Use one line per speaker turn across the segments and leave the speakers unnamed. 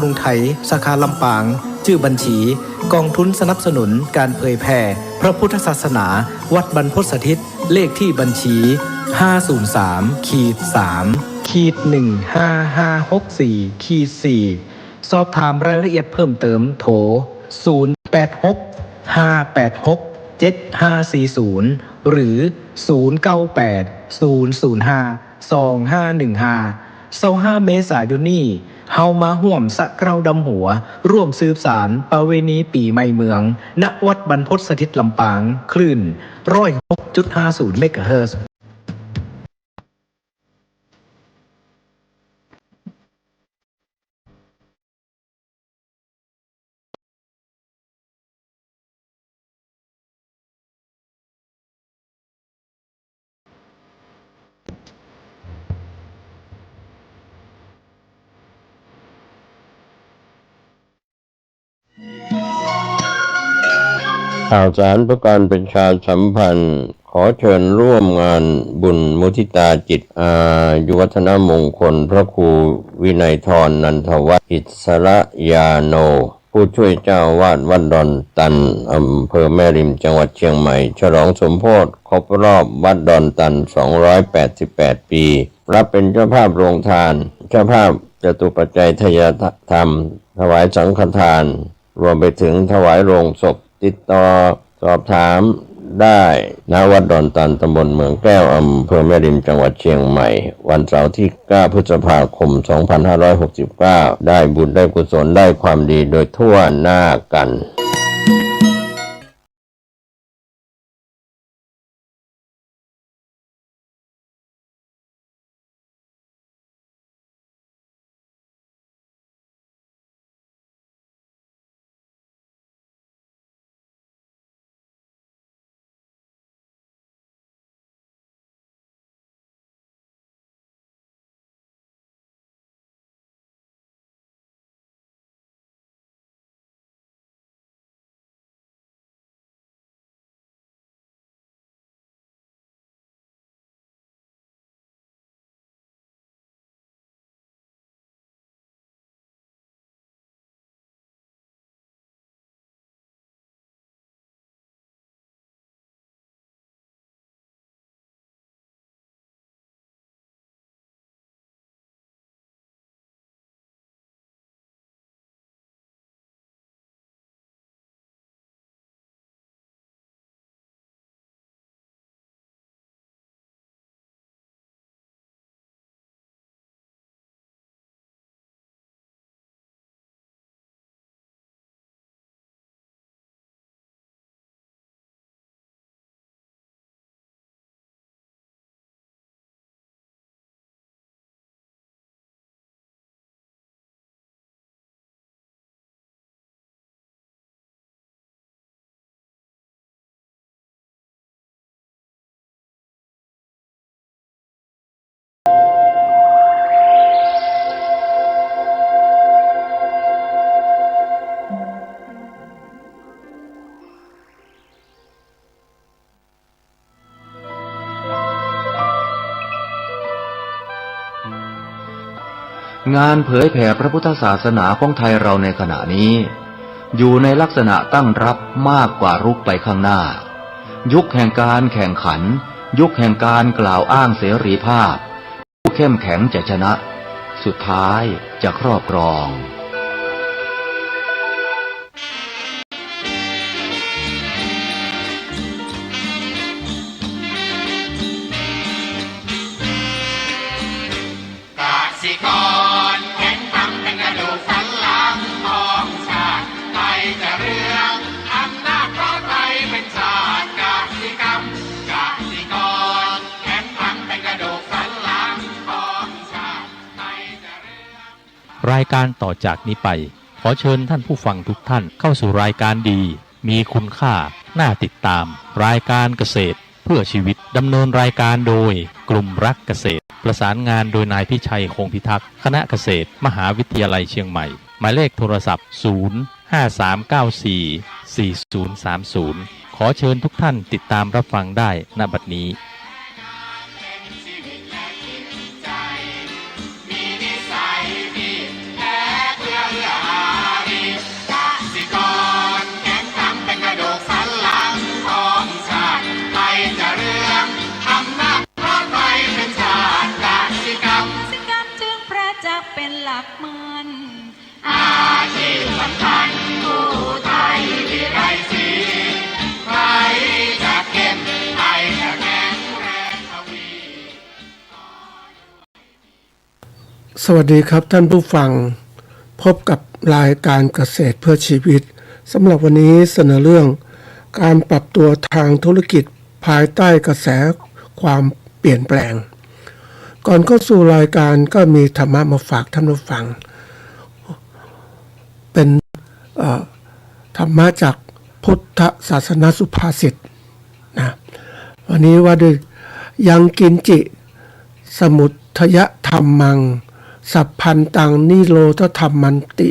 รุงไทยสาขาลำปางชื่อบัญชีกองทุนสนับสนุนการเผยแผ่พระพุทธศาสนาวัดบรรพตสถิตเลขที่บัญชี503-3-15564-4สอบถามรายละเอียดเพิ่มเติมโทร086-586-7540หรือ098-005-2515 เมษายนนี้เฮามาห่วมสะเกราดำหัวร่วมสืบสารประเวณีปีใหม่เมืองณวัดบรรพตสถิตลำปางคลื่น106.50 เมกะเฮิรตซ์
ข่าวสารเพื่อการประชาสัมพันธ์ขอเชิญร่วมงานบุญมุทิตาจิตอายุวัฒนมงคลพระครูวินัยธรนันทวัฒน์อิสระยาโนผู้ช่วยเจ้าวาดวัดดอนตันอำเภอแม่ริมจังหวัดเชียงใหม่ฉลองสมโภชครบรอบวัดดอนตัน288 ปีรับเป็นเจ้าภาพโรงทานเจ้าภาพจตุปัจจัยทายธรรมถวายสังฆทานรวมไปถึงถวายโรงศพติดต่อสอบถามได้ณวัดดอนตันตำบลเมืองแก้วอำเภอแม่ริมจังหวัดเชียงใหม่วันเสาร์ที่9พฤษภาคม2569ได้บุญได้กุศลได้ความดีโดยทั่วหน้ากัน
งานเผยแผ่พระพุทธศาสนาของไทยเราในขณะนี้อยู่ในลักษณะตั้งรับมากกว่ารุกไปข้างหน้ายุคแห่งการแข่งขันยุคแห่งการกล่าวอ้างเสรีภาพผู้เข้มแข็งจะชนะสุดท้ายจะครอบครอง
รายการต่อจากนี้ไปขอเชิญท่านผู้ฟังทุกท่านเข้าสู่รายการดีมีคุณค่าน่าติดตามรายการเกษตรเพื่อชีวิตดำเนินรายการโดยกลุ่มรักเกษตรประสานงานโดยนายพิชัยคงพิทักษ์คณะเกษตรมหาวิทยาลัยเชียงใหม่หมายเลขโทรศัพท์053944030ขอเชิญทุกท่านติดตามรับฟังได้ณบัดนี้
สวัสดีครับท่านผู้ฟังพบกับรายการเกษตรเพื่อชีวิตสำหรับวันนี้เสนอเรื่องการปรับตัวทางธุรกิจภายใต้กระแสความเปลี่ยนแปลงก่อนเข้าสู่รายการก็มีธรรมะมาฝากท่านผู้ฟังเป็นธรรมะจากพุทธศาสนาสุภาษิตนะวันนี้ว่าด้วยยังกินจิสมุทยธรรมังสัพพันตังนิโรธธรรมันติ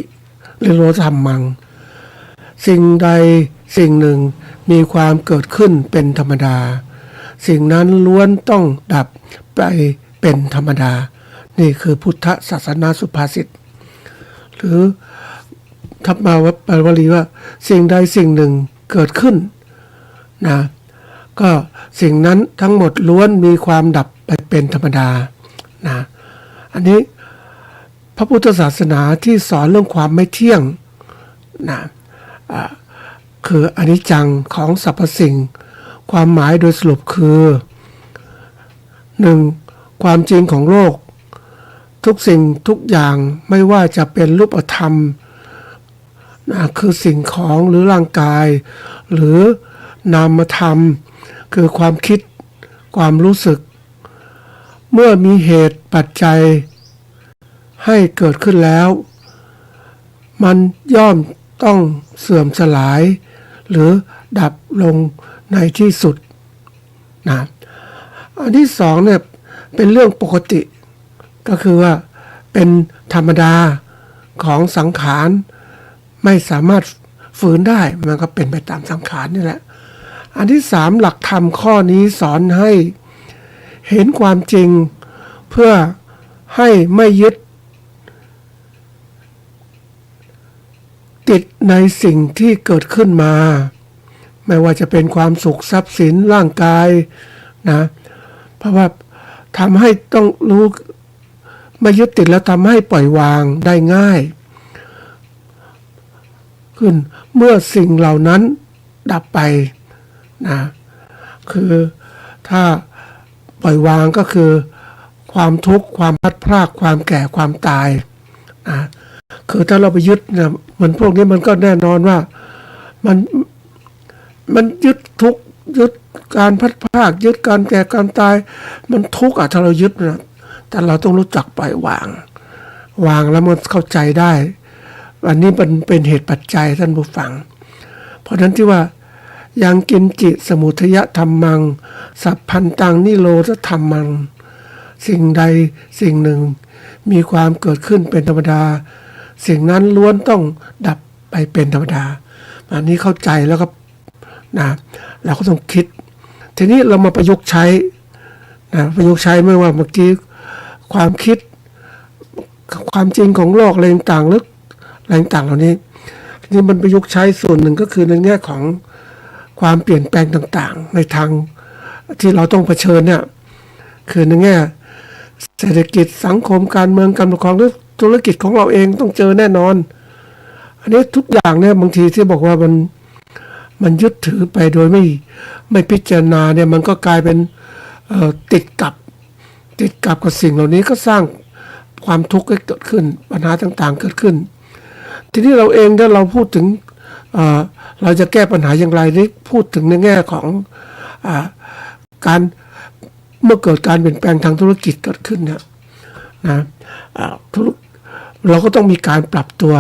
นิโรธธรรมังสิ่งใดสิ่งหนึ่งมีความเกิดขึ้นเป็นธรรมดาสิ่งนั้นล้วนต้องดับไปเป็นธรรมดานี่คือพุทธศาสนาสุภาษิตหรือทับมาว่าแปลว่าสิ่งใดสิ่งหนึ่งเกิดขึ้นนะก็สิ่งนั้นทั้งหมดล้วนมีความดับไปเป็นธรรมดานะอันนี้พระพุทธศาสนาที่สอนเรื่องความไม่เที่ยงนะคืออนิจจังของสรรพสิ่งความหมายโดยสรุปคือ1. ความจริงของโลกทุกสิ่งทุกอย่างไม่ว่าจะเป็นรูปธรรมนะคือสิ่งของหรือร่างกายหรือนามธรรมคือความคิดความรู้สึกเมื่อมีเหตุปัจจัยให้เกิดขึ้นแล้วมันย่อมต้องเสื่อมสลายหรือดับลงในที่สุดนะอันที่สองเนี่ยเป็นเรื่องปกติก็คือว่าเป็นธรรมดาของสังขารไม่สามารถฝืนได้มันก็เป็นไปตามสังขารนี่แหละอันที่สามหลักธรรมข้อนี้สอนให้เห็นความจริงเพื่อให้ไม่ยึดติดในสิ่งที่เกิดขึ้นมาไม่ว่าจะเป็นความสุขทรัพย์สินร่างกายนะเพราะว่าทำให้ต้องรู้ไม่ยึดติดแล้วทำให้ปล่อยวางได้ง่ายขึ้นเมื่อสิ่งเหล่านั้นดับไปนะคือถ้าปล่อยวางก็คือความทุกข์ความพัดพรากความแก่ความตายนะคือถ้าเราไปยึดเนี่ยมันพวกนี้มันก็แน่นอนว่ามันยึดทุกข์ยึดการพัดพรากยึดการแก่การตายมันทุกข์ถ้าเรายึดนะแต่เราต้องรู้จักปล่อยวางแล้วมันเข้าใจได้อันนี้เป็นเหตุปัจจัยท่านผู้ฟังเพราะฉะนั้นที่ว่ายังกินจิสมุทยธรรมังสัพพันตังนิโรธธรรมังสิ่งใดสิ่งหนึ่งมีความเกิดขึ้นเป็นธรรมดาสิ่งนั้นล้วนต้องดับไปเป็นธรรมดาอันนี้เข้าใจแล้วก็นะเราก็ต้องคิดทีนี้เรามาประยุกต์ใช้นะประยุกต์ใช้ไม่ว่าเมื่อกี้ความคิดความจริงของโลกอะไรต่างๆหรืออะไรต่างๆเหล่านี้นี่มันประยุกต์ใช้ส่วนหนึ่งก็คือในแง่ของความเปลี่ยนแปลงต่างๆในทางที่เราต้องเผชิญเนี่ยคือในแง่เศรษฐกิจสังคมการเมืองการปกครองหรือธุรกิจของเราเองต้องเจอแน่นอนอันนี้ทุกอย่างเนี่ยบางทีที่บอกว่ามันยึดถือไปโดยไม่พิจารณาเนี่ยมันก็กลายเป็นติดกับสิ่งเหล่านี้ก็สร้างความทุกข์ให้เกิดขึ้นปัญหาต่างๆเกิดขึ้นทีนี้เราเองถ้าเราพูดถึงเราจะแก้ปัญหาอย่างไรนี่พูดถึงในแง่ของการเมื่อเกิดการเปลี่ยนแปลงทางธุรกิจเกิดขึ้นเนี่ยนะเราก็ต้องมีการปรับตัว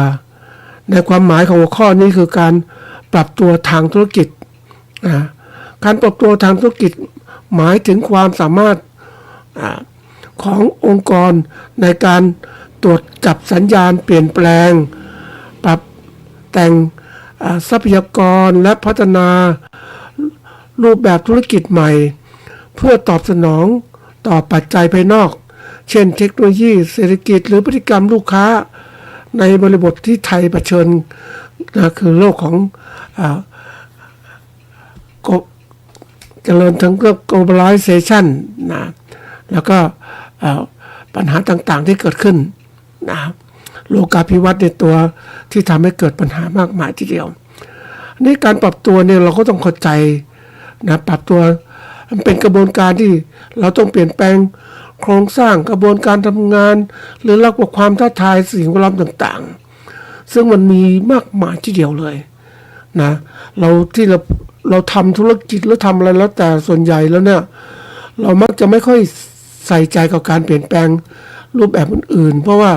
ในความหมายของหัวข้อนี้คือการปรับตัวทางธุรกิจนะการปรับตัวทางธุรกิจหมายถึงความสามารถขององค์กรในการตรวจจับสัญญาณเปลี่ยนแปลงปรับแต่งทรัพยากรและพัฒนารูปแบบธุรกิจใหม่เพื่อตอบสนองต่อปัจจัยภายนอกเช่นเทคโนโลยีเศรษฐกิจหรือพฤติกรรมลูกค้าในบริบทที่ไทยเผชิญนะคือโลกของเจริญทั้งเรื่อง globalization นะแล้วก็ปัญหาต่างๆที่เกิดขึ้นนะโลกาภิวัตน์ในตัวที่ทำให้เกิดปัญหามากมายทีเดียวนี่การปรับตัวเนี่ยเราก็ต้องเข้าใจนะปรับตัวมันเป็นกระบวนการที่เราต้องเปลี่ยนแปลง โครงสร้างกระบวนการทำงานหรือระบบความท้าทายสิ่งแวดล้อมต่างๆซึ่งมันมีมากมายทีเดียวเลยนะเราทำธุรกิจหรือทำอะไรแล้วแต่ส่วนใหญ่แล้วเนี่ยเรามักจะไม่ค่อยใส่ใจกับการเปลี่ยนแปลงรูปแบบอื่นๆเพราะว่า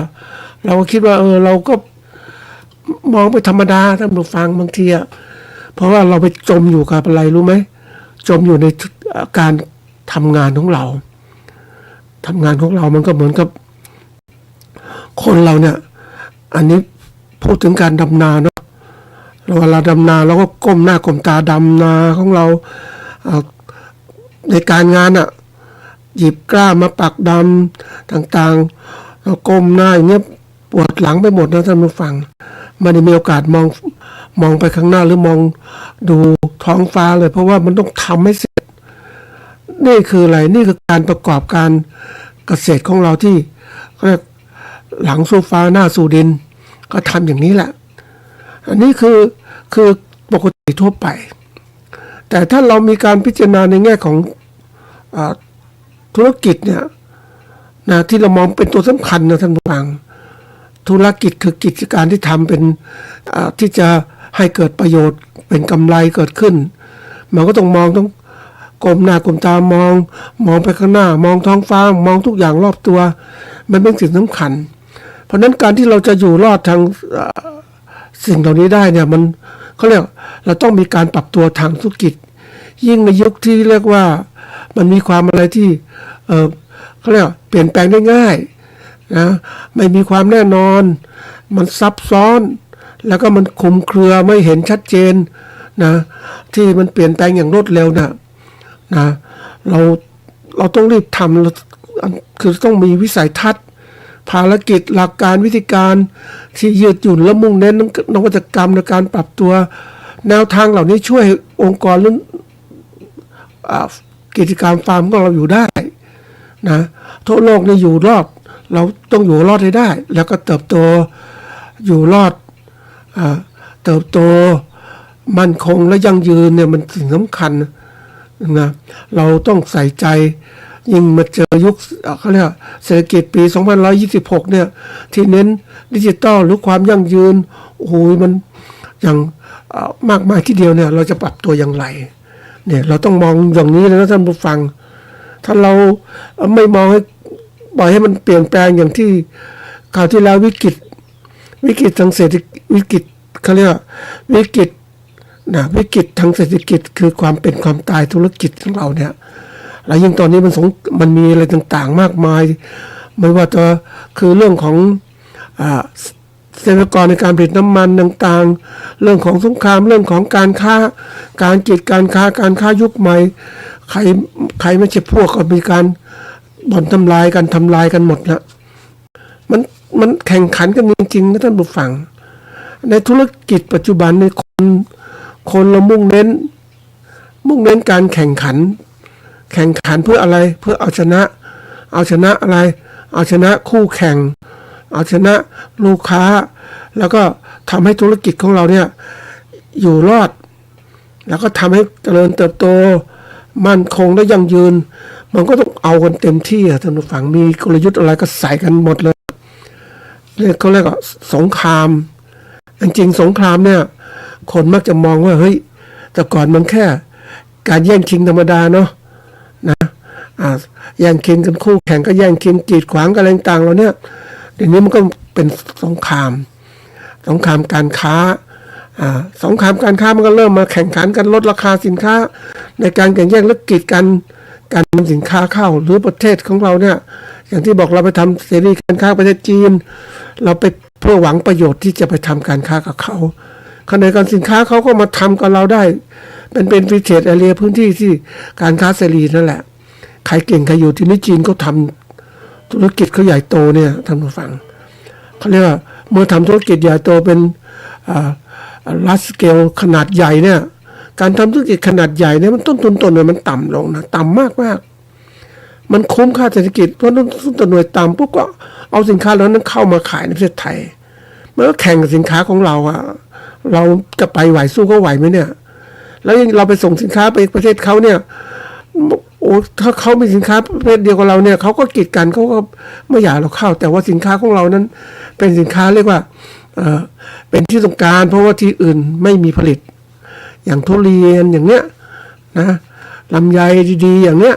เราก็คิดว่าเราก็มองไปธรรมดาท่านผู้ฟังบางทีเพราะว่าเราไปจมอยู่กับอะไรรู้ไหมจมอยู่ในการทำงานของเรามันก็เหมือนกับคนเราเนี่ยอันนี้พูดถึงการดำนาเนาะเวลาดำนาเราก็ก้มหน้าก้มตาดำนาของเราในการงานหยิบกล้ามาปักดำต่างๆเราก้มหน้าอย่างเงี้ยปวดหลังไปหมดนะท่านผู้ฟังไม่ได้มีโอกาสมองไปข้างหน้าหรือมองดูท้องฟ้าเลยเพราะว่ามันต้องทำให้เสร็จนี่คืออะไรนี่คือการประกอบการเกษตรของเราที่เรียกหลังสู่ฟ้าหน้าสู่ดินก็ทำอย่างนี้แหละอันนี้คือปกติทั่วไปแต่ถ้าเรามีการพิจารณาในแง่ของธุรกิจเนี่ยนะที่เรามองเป็นตัวสำคัญนะท่านผู้ฟังธุรกิจคือกิจการที่ทำเป็นที่จะให้เกิดประโยชน์เป็นกำไรเกิดขึ้นมันก็ต้องก้มหน้าก้มตามองไปข้างหน้ามองท้องฟ้ามองทุกอย่างรอบตัวมันเป็นสิ่งสำคัญเพราะนั้นการที่เราจะอยู่รอดทางสิ่งเหล่านี้ได้เนี่ยมันเขาเรียกเราต้องมีการปรับตัวทางธุรกิจยิ่งในยุคที่เรียกว่ามันมีความอะไรที่เขาเรียกเปลี่ยนแปลงได้ง่ายนะไม่มีความแน่นอนมันซับซ้อนแล้วก็มันคลุมเครือไม่เห็นชัดเจนนะที่มันเปลี่ยนแปลงอย่างรวดเร็วนะเราต้องรีบทำคือต้องมีวิสัยทัศน์ภารกิจหลักการวิธีการที่ยืดหยุ่นและมุ่งเน้นนวัตกรรมในการปรับตัวแนวทางเหล่านี้ช่วยองค์กรหรือกิจการฟาร์มของเราอยู่ได้นะทั่วโลกเนี่ยอยู่รอดเราต้องอยู่รอดให้ได้แล้วก็เติบโตอยู่รอดเติบโตมั่นคงและยั่งยืนเนี่ยมันสิ่งสำคัญนะเราต้องใส่ใจยิ่งมาเจอยุคเขาเรียกเศรษฐกิจปี2126เนี่ยที่เน้นดิจิตอลหรือความยั่งยืนโอ้โหมันอย่างมากมายทีเดียวเนี่ยเราจะปรับตัวอย่างไรเนี่ยเราต้องมองอย่างนี้เลยนะท่านผู้ฟังถ้าเราไม่มองให้ปล่อยให้มันเปลี่ยนแปลงอย่างที่คราวที่แล้ววิกฤตทางเศรษฐกิจวิกฤตเขาเรียกวิกฤตทางเศรษฐกิจคือความเป็นความตายธุรกิจของเราเนี่ยแล้วยิ่งตอนนี้มันมีอะไรต่างๆมากมายไม่ว่าจะคือเรื่องของทรัพยากรในการผลิตน้ำมันต่างๆเรื่องของสงครามเรื่องของการค้าการค้ายุคใหม่ใครไม่ใช่พวกก็มีการบ่อนทำลายกันหมดนะมันแข่งขันกันจริงๆนะท่านผู้ฟังในธุรกิจปัจจุบันในคนเรามุ่งเน้นการแข่งขันเพื่ออะไรเพื่อเอาชนะอะไรเอาชนะคู่แข่งเอาชนะลูกค้าแล้วก็ทำให้ธุรกิจของเราเนี่ยอยู่รอดแล้วก็ทำให้เจริญเติบโตมั่นคงและยั่งยืนมันก็ต้องเอากันเต็มที่ท่านผู้ฟังมีกลยุทธ์อะไรก็ใส่กันหมดเลยเขาเรียกว่าสงครามจริงๆสงครามเนี่ยคนมักจะมองว่าเฮ้ยแต่ก่อนมันแค่การแย่งชิงธรรมดาเนาะนะแย่งชิงกันคู่แข่งก็แย่งชิงกีดขวางกันอะไรต่างๆเราเนี่ยเดี๋ยวนี้มันก็เป็นสงครามการค้าสงครามการค้ามันก็เริ่มมาแข่งขันกันลดราคาสินค้าในการแข่งแย่งและกีดกันการนำสินค้าเข้าหรือประเทศของเราเนี่ยอย่างที่บอกเราไปทำเสรีการค้าประเทศจีนเราไปเพื่อหวังประโยชน์ที่จะไปทำการค้ากับเขาขณะการสินค้าเขาก็มาทำกับเราได้เป็นฟรีเทรดแอเรียพื้นที่ที่การค้าเสรีนั่นแหละใครเก่งใครอยู่ที่นี่จีนก็ทำธุรกิจเขาใหญ่โตเนี่ยท่านผู้ฟังเขาเรียกว่าเมื่อทำธุรกิจใหญ่โตเป็นlarge scale ขนาดใหญ่เนี่ยการทำธุรกิจขนาดใหญ่เนี่ยมันต้นทุนต่อหน่วยมันต่ำลงนะต่ำมากมันคุ้มค่าเศรษฐกิจเพราะต้นทุนต่อหน่วยต่ำปุ๊บก็เอาสินค้าเหล่านั้นเข้ามาขายในประเทศไทยเมื่อแข่งกับสินค้าของเราเราจะไปไหวสู้เขาไหวไหมเนี่ยแล้วเราไปส่งสินค้าไปประเทศเขาเนี่ยโอ้ อ้ถ้าเขามีสินค้าประเภทเดียวกับเราเนี่ยเขาก็กีดกันเขาก็ไม่อยากเราเข้า แต่ว่าสินค้าของเรานั้นเป็นสินค้าเรียกว่าเป็นที่ต้องการเพราะว่าที่อื่นไม่มีผลิตอย่างทุเรียนอย่างเนี้ยนะลำไยดีๆอย่างเนี้ย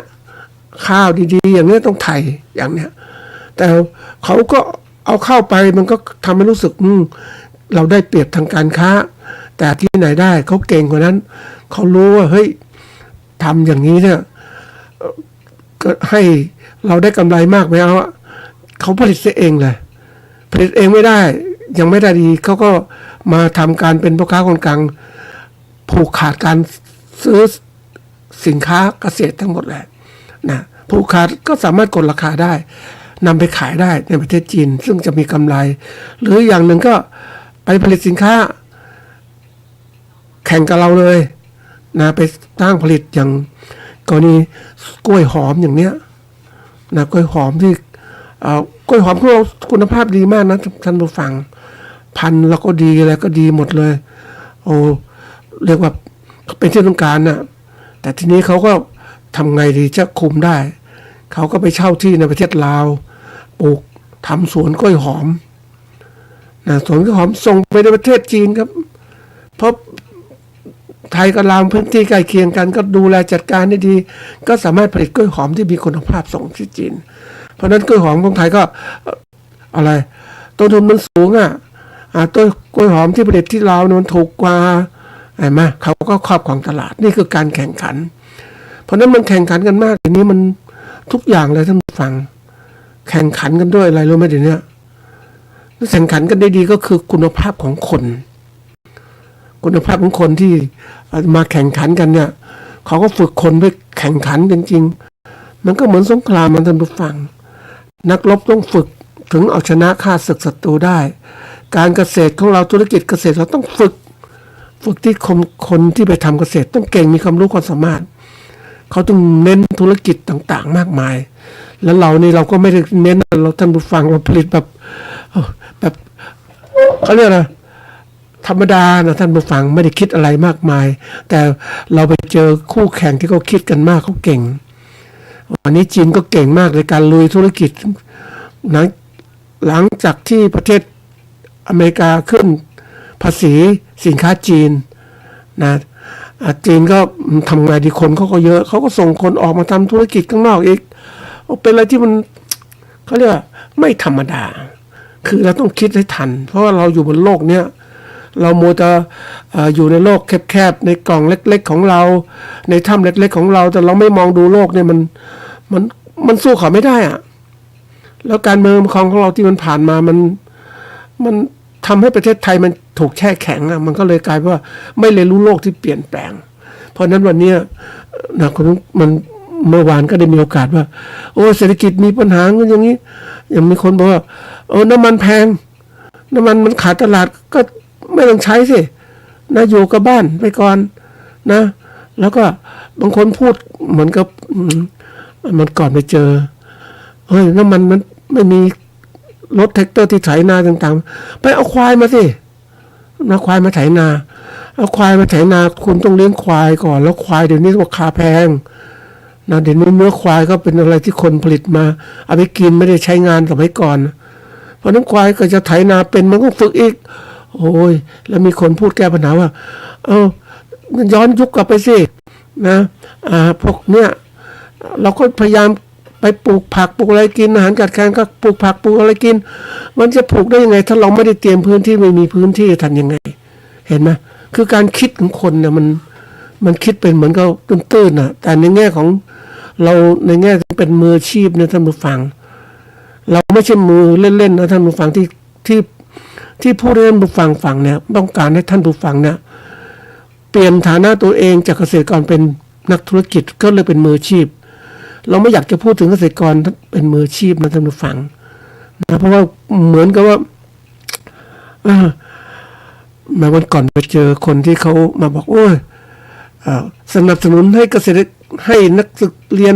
ข้าวดีๆอย่างเนี้ยต้องไทยอย่างเนี้ยแต่เขาก็เอาเข้าไปมันก็ทำให้รู้สึกเราได้เปรียบทางการค้าแต่ที่ไหนได้เขาเก่งกว่านั้นเขารู้ว่าเฮ้ยทำอย่างนี้เนี่ยก็ให้เราได้กำไรมากไหมเอาเขาผลิตเองเลยผลิตเองไม่ได้ยังไม่ได้ดีเขาก็มาทำการเป็นพ่อค้าคนกลางผูกขาดการซื้อสินค้าเกษตรทั้งหมดเลยนะผูกขาดก็สามารถกดราคาได้นำไปขายได้ในประเทศจีนซึ่งจะมีกำไรหรืออย่างหนึ่งก็ไปผลิตสินค้าแข่งกับเราเลยนะไปตั้งผลิตอย่างกรณีกล้วยหอมอย่างเนี้ยนะกล้วยหอมที่กล้วยหอมของเราคุณภาพดีมากนะท่านผู้ฟังพันธุ์แล้วก็ดีอะไรก็ดีหมดเลยโอ้เรียกว่าเป็นที่ต้องการนะแต่ทีนี้เขาก็ทำไงดีจะคุมได้เขาก็ไปเช่าที่ในประเทศลาวปลูกทำสวนกล้วยหอมนะสวนกล้วยหอมส่งไปในประเทศจีนครับเพราะไทยกับลาวพื้นที่ใกล้เคียงกันก็ดูแลจัดการได้ดีก็สามารถผลิตกล้วยหอมที่มีคุณภาพส่งที่จีนเพราะนั้นกล้วยหอมของไทยก็อะไรต้นทุนมันสูงต้นกล้วยหอมที่ผลิตที่ลาวมันถูกกว่าเห็นไหมเขาก็ครอบครองตลาดนี่คือการแข่งขันเพราะนั้นมันแข่งขันกันมากทีนี้มันทุกอย่างเลยท่านผู้ฟังแข่งขันกันด้วยอะไรรู้ไหมเดี๋ยวนี้แข่งขันกันได้ดีก็คือคุณภาพของคนคุณภาพของคนที่มาแข่งขันกันเนี่ยเขาก็ฝึกคนไปแข่งขันจริงๆมันก็เหมือนสงครามมันท่านผู้ฟังนักรบต้องฝึกถึงเอาชนะฆ่าศึกศัตรูได้การเกษตรของเราธุรกิจเกษตรเราต้องฝึกที่คนที่ไปทำเกษตรต้องเก่งมีความรู้ความสามารถเขาต้องเน้นธุรกิจต่างๆมากมายแล้วเรานี่เราก็ไม่ได้เน้นเราท่านผู้ฟังเราผลิตแบบเขาเรียกอะไรธรรมดานะท่านผู้ฟังไม่ได้คิดอะไรมากมายแต่เราไปเจอคู่แข่งที่เขาคิดกันมากเขาเก่งวันนี้จีนก็เก่งมากในการลุยธุรกิจนะหลังจากที่ประเทศอเมริกาขึ้นภาษีสินค้าจีนนะจีนก็ทำงานดีคนเขาก็เยอะเขาก็ส่งคนออกมาทำธุรกิจข้างนอกอีกเป็นอะไรที่มันเขาเรียกว่าไม่ธรรมดาคือเราต้องคิดให้ทันเพราะว่าเราอยู่บนโลกเนี้ยเราโมจะอยู่ในโลกแคบๆในกล่องเล็กๆของเราในถ้ำเล็กๆของเราแต่เราไม่มองดูโลกเนี่ยมันสู้เขาไม่ได้อะแล้วการเมืองของเราที่มันผ่านมามันทำให้ประเทศไทยมันถูกแช่แข็งมันก็เลยกลายเป็นว่าไม่เรียนรู้โลกที่เปลี่ยนแปลงเพราะนั้นวันนี้นะมันเมื่อวานก็ได้มีโอกาสว่าโอ้เศรษฐกิจมีปัญหาอย่างนี้ยังมีคนบอกว่าน้ำมันแพงน้ำมันขาดตลาดก็ไม่ต้องใช้สินะอยู่กับบ้านไปก่อนนะแล้วก็บางคนพูดเหมือนกับมันก่อนไปเจอเฮ้ยน้ำมันไม่มีรถแท็กเตอร์ที่ไถนาต่างๆไปเอาควายมาสินะควายมาไถนาเอาควายมาไถนาคุณต้องเลี้ยงควายก่อนแล้วควายเดี๋ยวนี้ราคาแพงนะเดี๋ยวนี้เนื้อควายก็เป็นอะไรที่คนผลิตมาเอาไปกินไม่ได้ใช้งานสมัยก่อนเพราะนั้นควายก็จะไถนาเป็นมันก็ฝึกอีกโอ้ยแล้วมีคนพูดแก้ปัญหาว่าย้อนยุคกลับไปสินะพวกเนี้ยเราก็พยายามไปปลูกผักปลูกอะไรกินอาหารกัดแคลนก็ปลูกผักปลูกอะไรกินมันจะปลูกได้ยังไงถ้าเราไม่ได้เตรียมพื้นที่ไม่มีพื้นที่จะทำยังไงเห็นไหมคือการคิดของคนเนี่ยมันคิดเป็นเหมือนกับตื้นๆนะแต่ในแง่ของเราในแง่เป็นมืออาชีพเนี่ยท่านผู้ฟังเราไม่ใช่มือเล่นๆนะท่านผู้ฟังที่ผู้เรียนผู้ฟังเนี่ยต้องการให้ท่านผู้ฟังเนี่ยเปลี่ยนฐานะตัวเองจากเกษตรกรเป็นนักธุรกิจก็เลยเป็นมืออาชีพเราไม่อยากจะพูดถึงเกษตรกรเป็นมืออาชีพนะท่านผู้ฟังนะเพราะว่าเหมือนกับว่าเมื่อวันก่อนไปเจอคนที่เขามาบอกโอ้ยสนับสนุนให้เกษตรให้นักศึกเรียน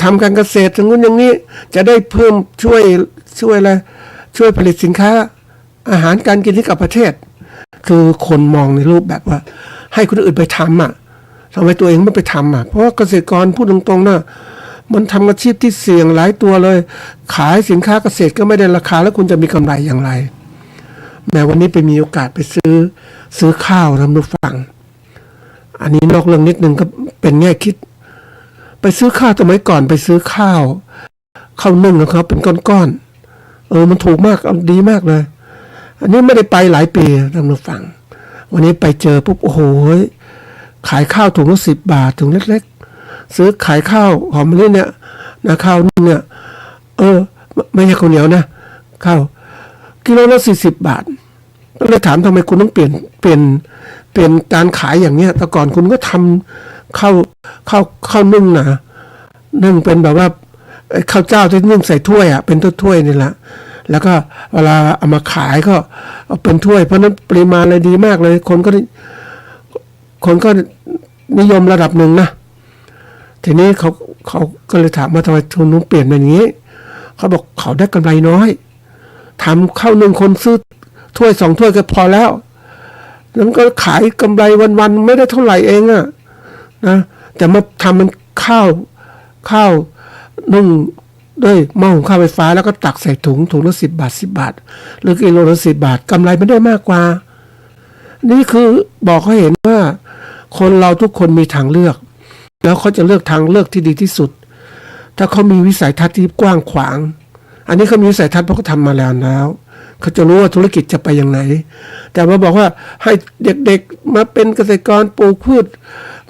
ทำการเกษตรอย่างนู้นอย่างนี้จะได้เพิ่มช่วยอะไรช่วยผลิตสินค้าอาหารการกินให้กับประเทศคือคนมองในรูปแบบว่าให้คนอื่นไปทำ ทำไมตัวเองไม่ไปทำเพราะว่าเกษตรกรพูดตรงๆนะมันทำอาชีพที่เสี่ยงหลายตัวเลย ขายสินค้าเกษตรก็ไม่ได้ราคาแล้วคุณจะมีกำไรอย่างไรแม้วันนี้ไปมีโอกาสไปซื้อข้าวทำดูฟังอันนี้นอกเรื่องนิดนึงก็เป็นแง่คิดไปซื้อข้าวสมัยก่อนไปซื้อข้าวนึ่งนะครับเป็นก้อนๆมันถูกมากดีมากเลยอันนี้ไม่ได้ไปหลายปีทำดูฟังวันนี้ไปเจอปุ๊บโอ้โหขายข้าวถุงละ10 บาทถุงเล็กๆซื้อขายข้าวหอมมะลิเนี่ยนะข้าวนึ่งเนี่ยไม่ใช่ข้าวเหนียวนะข้าวกิโลละ40 บาทก็เลยถามทำไมคุณต้องเปลี่ยนการขายอย่างเนี้ยแต่ก่อนคุณก็ทำข้าวนึ่งนะนึ่งเป็นแบบว่าข้าวเจ้าที่นึ่งใส่ถ้วยเป็นถ้วยนี่แหละแล้วก็เวลาเอามาขายก็เอาเป็นถ้วยเพราะนั้นปริมาณเลยดีมากเลยคนก็นิยมระดับหนึ่งนะทีนี้เขาก็เลยถามมาทำไมทุนนู้นเปลี่ยนเป็นอย่างนี้เขาบอกเขาได้กำไรน้อยทำข้าวนึ่งคนซื้อถ้วย2 ถ้วยก็พอแล้วแล้วก็ขายกำไรวันๆไม่ได้เท่าไหร่เองนะแต่มาทำมันข้าวนึ่งด้วยหม้อหุงข้าวไฟฟ้าแล้วก็ตักใส่ถุงละ10 บาทหรือกิโลละ10 บาทกำไรไม่ได้มากกว่านี่คือบอกเขาเห็นว่าคนเราทุกคนมีทางเลือกแล้วเขาจะเลือกทางเลือกที่ดีที่สุดถ้าเขามีวิสัยทัศน์ที่กว้างขวางอันนี้เขามีวิสัยทัศน์เพราะเขาทำมาแล้วเขาจะรู้ว่าธุรกิจจะไปอย่างไหนแต่มาบอกว่าให้เด็กๆมาเป็นเกษตรกรปลูกพืช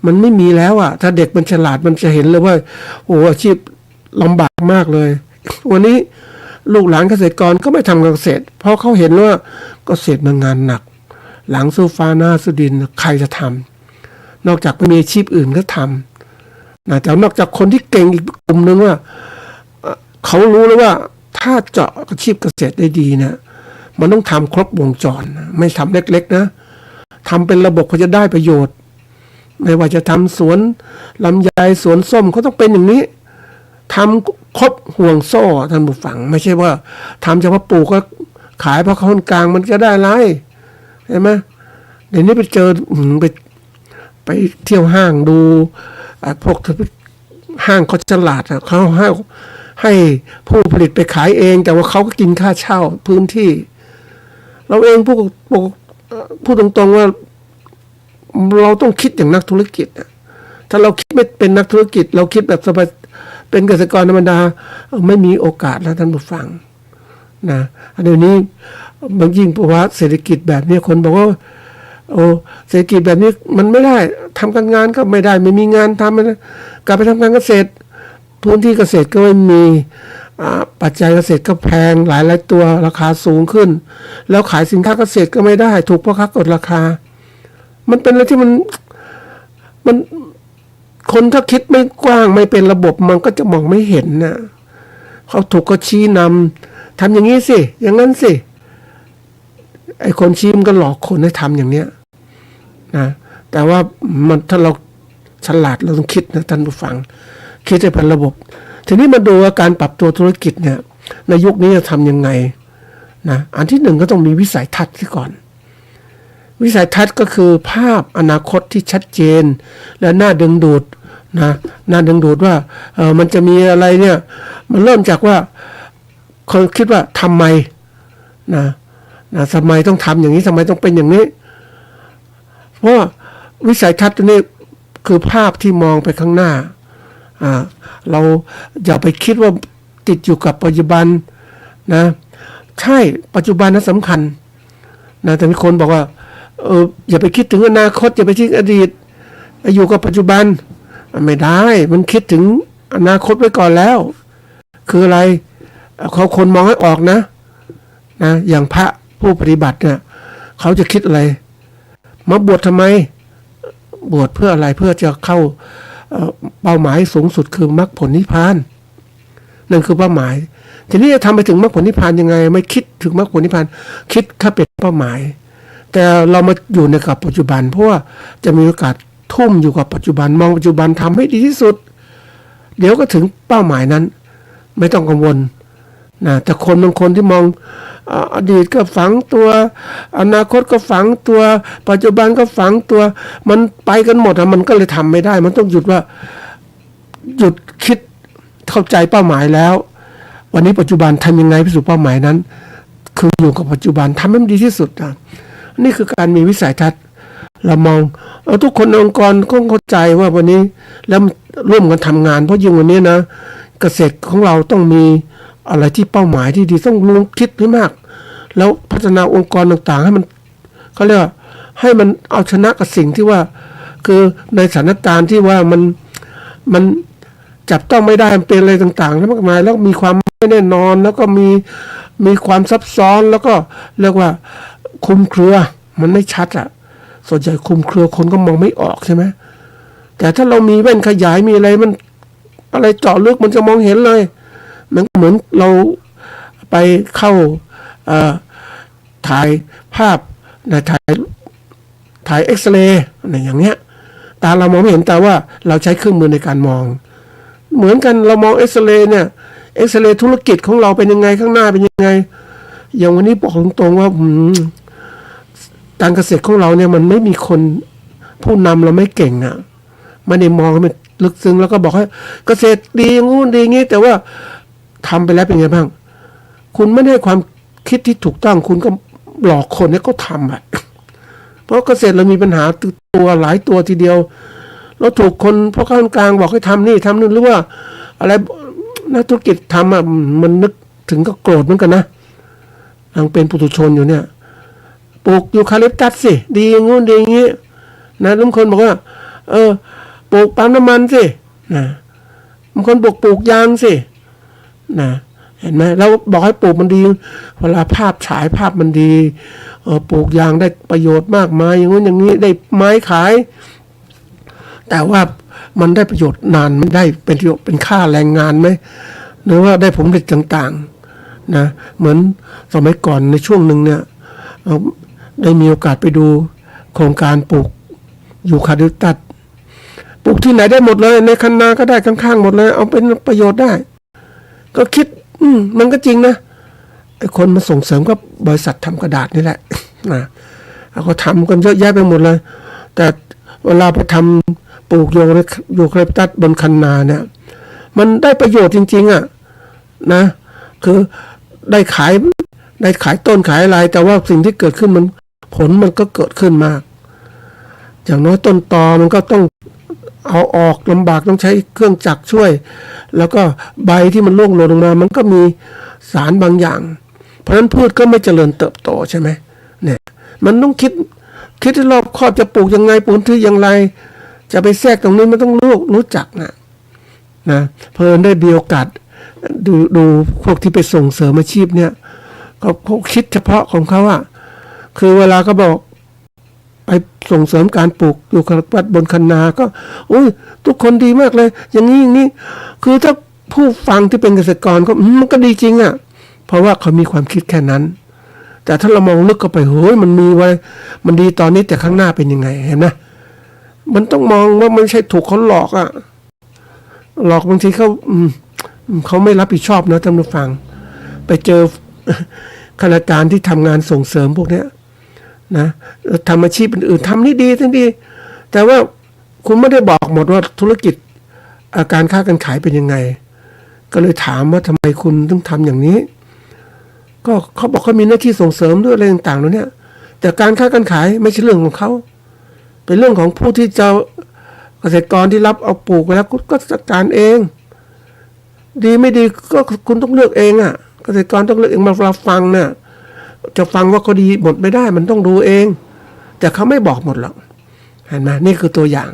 มันไม่มีแล้วถ้าเด็กมันฉลาดมันจะเห็นเลยว่าโอ้อาชีพลำบากมากเลยวันนี้ลูกหลานเกษตรกรก็ไม่ทำเกษตรเพราะเขาเห็นว่าเกษตรมันงานหนักหลังสู้ฟ้าหน้าสู้ดินใครจะทำนอกจากไม่มีอาชีพอื่นก็ทำแต่นอกจากคนที่เก่งอีกกลุ่มนึงว่าเขารู้แล้วว่าถ้าเจาะอาชีพเกษตรได้ดีเนี่ยมันต้องทำครบวงจรไม่ทำเล็กๆนะทำเป็นระบบเขาจะได้ประโยชน์ไม่ว่าจะทำสวนลำไยสวนส้มเขาต้องเป็นอย่างนี้ทำครบห่วงโซ่ท่านผู้ฟังไม่ใช่ว่าทำเฉพาะปลูกก็ขายเพราะคนกลางมันจะได้ไรใช่ไหมเดี๋ยวนี้ไปเจอไปเที่ยวห้างดูพวกห้างเขาฉลาดเขาให้ผู้ผลิตไปขายเองแต่ว่าเขาก็กินค่าเช่าพื้นที่เราเองพูดตรงๆว่าเราต้องคิดอย่างนักธุรกิจถ้าเราคิดไม่เป็นนักธุรกิจเราคิดแบบสบายเป็นเกษตรกรธรรมดาไม่มีโอกาสแล้วท่านผู้ฟังนะเดี๋ยวนี้บางยิ่งภาวะเศรษฐกิจแบบนี้คนบอกว่าเศรษฐกิจแบบนี้มันไม่ได้ทำการงานก็ไม่ได้ไม่มีงานทำนะกลับไปทำการเกษตรพื้นที่เกษตรก็ไม่มีปัจจัยเกษตรก็แพงหลายตัวราคาสูงขึ้นแล้วขายสินค้าเกษตรก็ไม่ได้ถูกพ่อค้ากดราคามันเป็นอะไรที่มันคนถ้าคิดไม่กว้างไม่เป็นระบบมันก็จะมองไม่เห็นนะเขาถูกก็ชี้นำทำอย่างนี้สิอย่างนั้นสิไอ้คนชี้มันก็หลอกคนให้ทำอย่างเนี้ยนะแต่ว่ามันถ้าเราฉลาดเราต้องคิดนะท่านผู้ฟังคิดให้เป็นระบบทีนี้มาดูว่าการปรับตัวธุรกิจเนี่ยในยุคนี้จะทำยังไงนะอันที่หนึ่งก็ต้องมีวิสัยทัศน์ที่ก่อนวิสัยทัศน์ก็คือภาพอนาคตที่ชัดเจนและน่าดึงดูดนะน่าดึงดูดว่ามันจะมีอะไรเนี่ยมันเริ่มจากว่าคนคิดว่าทำไมนะทำไมต้องทำอย่างนี้ทำไมต้องเป็นอย่างนี้เพราะวิสัยทัศน์ตัวนี้คือภาพที่มองไปข้างหน้าเราอย่าไปคิดว่าติดอยู่กับปัจจุบันนะใช่ปัจจุบันนั้นสำคัญนะแต่มีคนบอกว่าอย่าไปคิดถึงอนาคตอย่าไปคิดอดีตอยู่กับปัจจุบันไม่ได้มันคิดถึงอนาคตไว้ก่อนแล้วคืออะไรเขาคนมองให้ออกนะอย่างพระผู้ปฏิบัติเนี่ยเขาจะคิดอะไรมาบวชทำไมบวชเพื่ออะไรเพื่อจะเข้าเป้าหมายสูงสุดคือมรรคผลนิพพานนั่นคือเป้าหมายทีนี้จะทำไปถึงมรรคผลนิพพานยังไงไม่คิดถึงมรรคผลนิพพานคิดแค่เป็นเป้าหมายแต่เรามาอยู่ในกับปัจจุบันเพราะว่าจะมีโอกาสทุ่มอยู่กับปัจจุบันมองปัจจุบันทำให้ดีที่สุดเดี๋ยวก็ถึงเป้าหมายนั้นไม่ต้องกังวล นะแต่คนบางคนที่มองอดีตก็ฝังตัวอนาคตก็ฝังตัวปัจจุบันก็ฝังตัวมันไปกันหมดอะมันก็เลยทำไม่ได้มันต้องหยุดคิดเข้าใจเป้าหมายแล้ววันนี้ปัจจุบันทำยังไงไปสู่เป้าหมายนั้นคืออยู่กับปัจจุบันทำให้มันดีที่สุดนะนี่คือการมีวิสัยทัศน์เรามองทุกคนในองค์กรก็เข้าใจว่าวันนี้แล้วร่วมกันทำงานเพราะยิ่งวันนี้นะเกษตรของเราต้องมีอะไรที่เป้าหมายที่ดีต้องลงคิดให้มากแล้วพัฒนาองค์กรต่างๆให้มันเขาเรียกว่าให้มันเอาชนะกับสิ่งที่ว่าคือในสถานการณ์ที่ว่ามันจับต้องไม่ได้มันเป็นอะไรต่างๆแล้วมากมายแล้วมีความไม่แน่นอนแล้วก็มีความซับซ้อนแล้วก็เรียกว่าคลุมเครือมันไม่ชัดอ่ะส่วนใหญ่คลุมเครือคนก็มองไม่ออกใช่ไหมแต่ถ้าเรามีแว่นขยายมีอะไรมันอะไรเจาะลึกมันจะมองเห็นเลยมันเหมือนเราไปเข้าถ่ายภาพนะถ่ายเอ็กซเรย์อะไรอย่างเงี้ยตาเรามองไม่เห็นแต่ว่าเราใช้เครื่องมือในการมองเหมือนกันเรามองเอ็กซเรย์เนี่ยเอ็กซเรย์ธุรกิจของเราเป็นยังไงข้างหน้าเป็นยังไงอย่างวันนี้บอกตรงๆว่าการเกษตรของเราเนี่ยมันไม่มีคนผู้นำเราไม่เก่งอ่ะไม่ได้มองให้มันลึกซึ้งแล้วก็บอกให้เกษตรดีงู้นดีงี้แต่ว่าทำไปแล้วเป็นไงบ้างคุณไม่ได้ความคิดที่ถูกต้องคุณก็หลอกคนให้เขาทำอ่ะเพราะเกษตรเรามีปัญหาตัวหลายตัวทีเดียวเราถูกคนเพราะข้างกลางบอกให้ทำนี่ทำนู่นหรือว่าอะไรนักธุรกิจทำอ่ะมันนึกถึงก็โกรธเหมือนกันนะยังเป็นปุถุชนอยู่เนี่ยปลูกยูคาลิปตัสสิดีอย่างงู้นดีอย่างงี้นะบางคนบอกว่าปลูกปั๊มน้ำมันสินะบางคนบอกปลูกยางสินะเห็นไหมแล้วบอกให้ปลูกมันดีเวลาภาพฉายภาพมันดีปลูกยางได้ประโยชน์มากมายอย่างงู้นอย่างนี้ได้ไม้ขายแต่ว่ามันได้ประโยชน์นานมันได้เป็นประโยชน์เป็นค่าแรงงานไหมหรือว่าได้ผลผลิตต่างๆนะเหมือนสมัยก่อนในช่วงหนึ่งเนี่ยได้มีโอกาสไปดูโครงการปลูกยูคาลิปตัสปลูกที่ไหนได้หมดเลยในคันนาก็ได้ข้างๆหมดเลยเอาเป็นประโยชน์ได้ก็คิดมันก็จริงนะไอ้คนมาส่งเสริมกับบริษัททำกระดาษนี่แหละนะเขาทำกันเยอะแยะไปหมดเลยแต่เวลาไปทำปลูกยูคาลิปตัสบนคันนาเนี่ยมันได้ประโยชน์จริงๆอ่ะนะคือได้ขายต้นขายอะไรแต่ว่าสิ่งที่เกิดขึ้นผลมันก็เกิดขึ้นมากอย่างน้อยต้นตอมันก็ต้องเอาออกลำบากต้องใช้เครื่องจักรช่วยแล้วก็ใบที่มันร่วงหล่นลงมามันก็มีสารบางอย่างเพราะฉะนั้นพืชก็ไม่เจริญเติบโตใช่ไหมเนี่ยมันต้องคิดให้รอบคอบจะปลูกยังไงปลูกที่อย่างไรจะไปแทรกตรงนี้มันต้องรู้จักนะเพิ่นได้มีโอกาสดูพวกที่ไปส่งเสริมอาชีพเนี่ยเขาคิดเฉพาะของเขาอะคือเวลาเขาบอกไปส่งเสริมการปลูกยูคาลิปตัสบนคันนาก็ทุกคนดีมากเลยอย่างนี้คือถ้าผู้ฟังที่เป็นเกษตรกรก็มันก็ดีจริงอะเพราะว่าเขามีความคิดแค่นั้นแต่ถ้าเรามองลึกเข้าไปมันมีไว้มันดีตอนนี้แต่ข้างหน้าเป็นยังไงเห็นไหมมันต้องมองว่าไม่ใช่ถูกเขาหลอกอะหลอกบางทีเขาไม่รับผิดชอบนะท่านผู้ฟังไปเจอข้าราชการที่ทำงานส่งเสริมพวกเนี้ยนะทำอาชีพอื่นๆทำนี่ดีทั้งดีแต่ว่าคุณไม่ได้บอกหมดว่าธุรกิจการค้าการขายเป็นยังไงก็เลยถามว่าทำไมคุณต้องทำอย่างนี้ก็เขาบอกเขามีหน้าที่ส่งเสริมด้วยอะไรต่างๆแล้วเนี่ยแต่การค้าการขายไม่ใช่เรื่องของเขาเป็นเรื่องของผู้ที่จะเกษตรกรที่รับเอาปลูกไปแล้วก็จัดการเองดีไม่ดีก็คุณต้องเลือกเองอ่ะเกษตรกรต้องเลือกเองมาฟังเนี่ยจะฟังว่าเขาดีหมดไม่ได้มันต้องดูเองแต่เขาไม่บอกหมดหรอกเห็นไหมนี่คือตัวอย่าง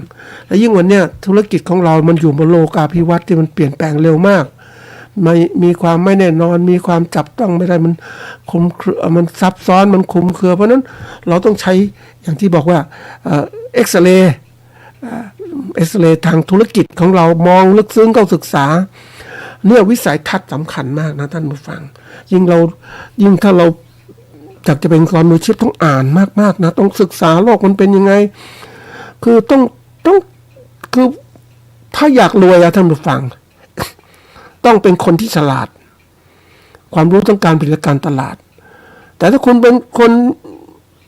และยิ่งวันเนี้ยธุรกิจของเรามันอยู่บนโลกาภิวัตน์ที่มันเปลี่ยนแปลงเร็วมากมีความไม่แน่นอนมีความจับต้องไม่ได้มันคุมเครือมันซับซ้อนมันคุมเครือเพราะนั้นเราต้องใช้อย่างที่บอกว่าเอ็กซเรย์ทางธุรกิจของเรามองลึกซึ้งเข้าศึกษาเนี่ยวิสัยทัศน์สำคัญมากนะท่านผู้ฟังยิ่งถ้าเราอยากจะเป็นคนมืออาชีพต้องอ่านมากๆนะต้องศึกษาโลกมันเป็นยังไงคือต้องคือถ้าอยากรวยอะท่านผู้ฟังต้องเป็นคนที่ฉลาด ความรู้ทั้งการผลิตและการตลาด แต่ถ้าคุณเป็นคน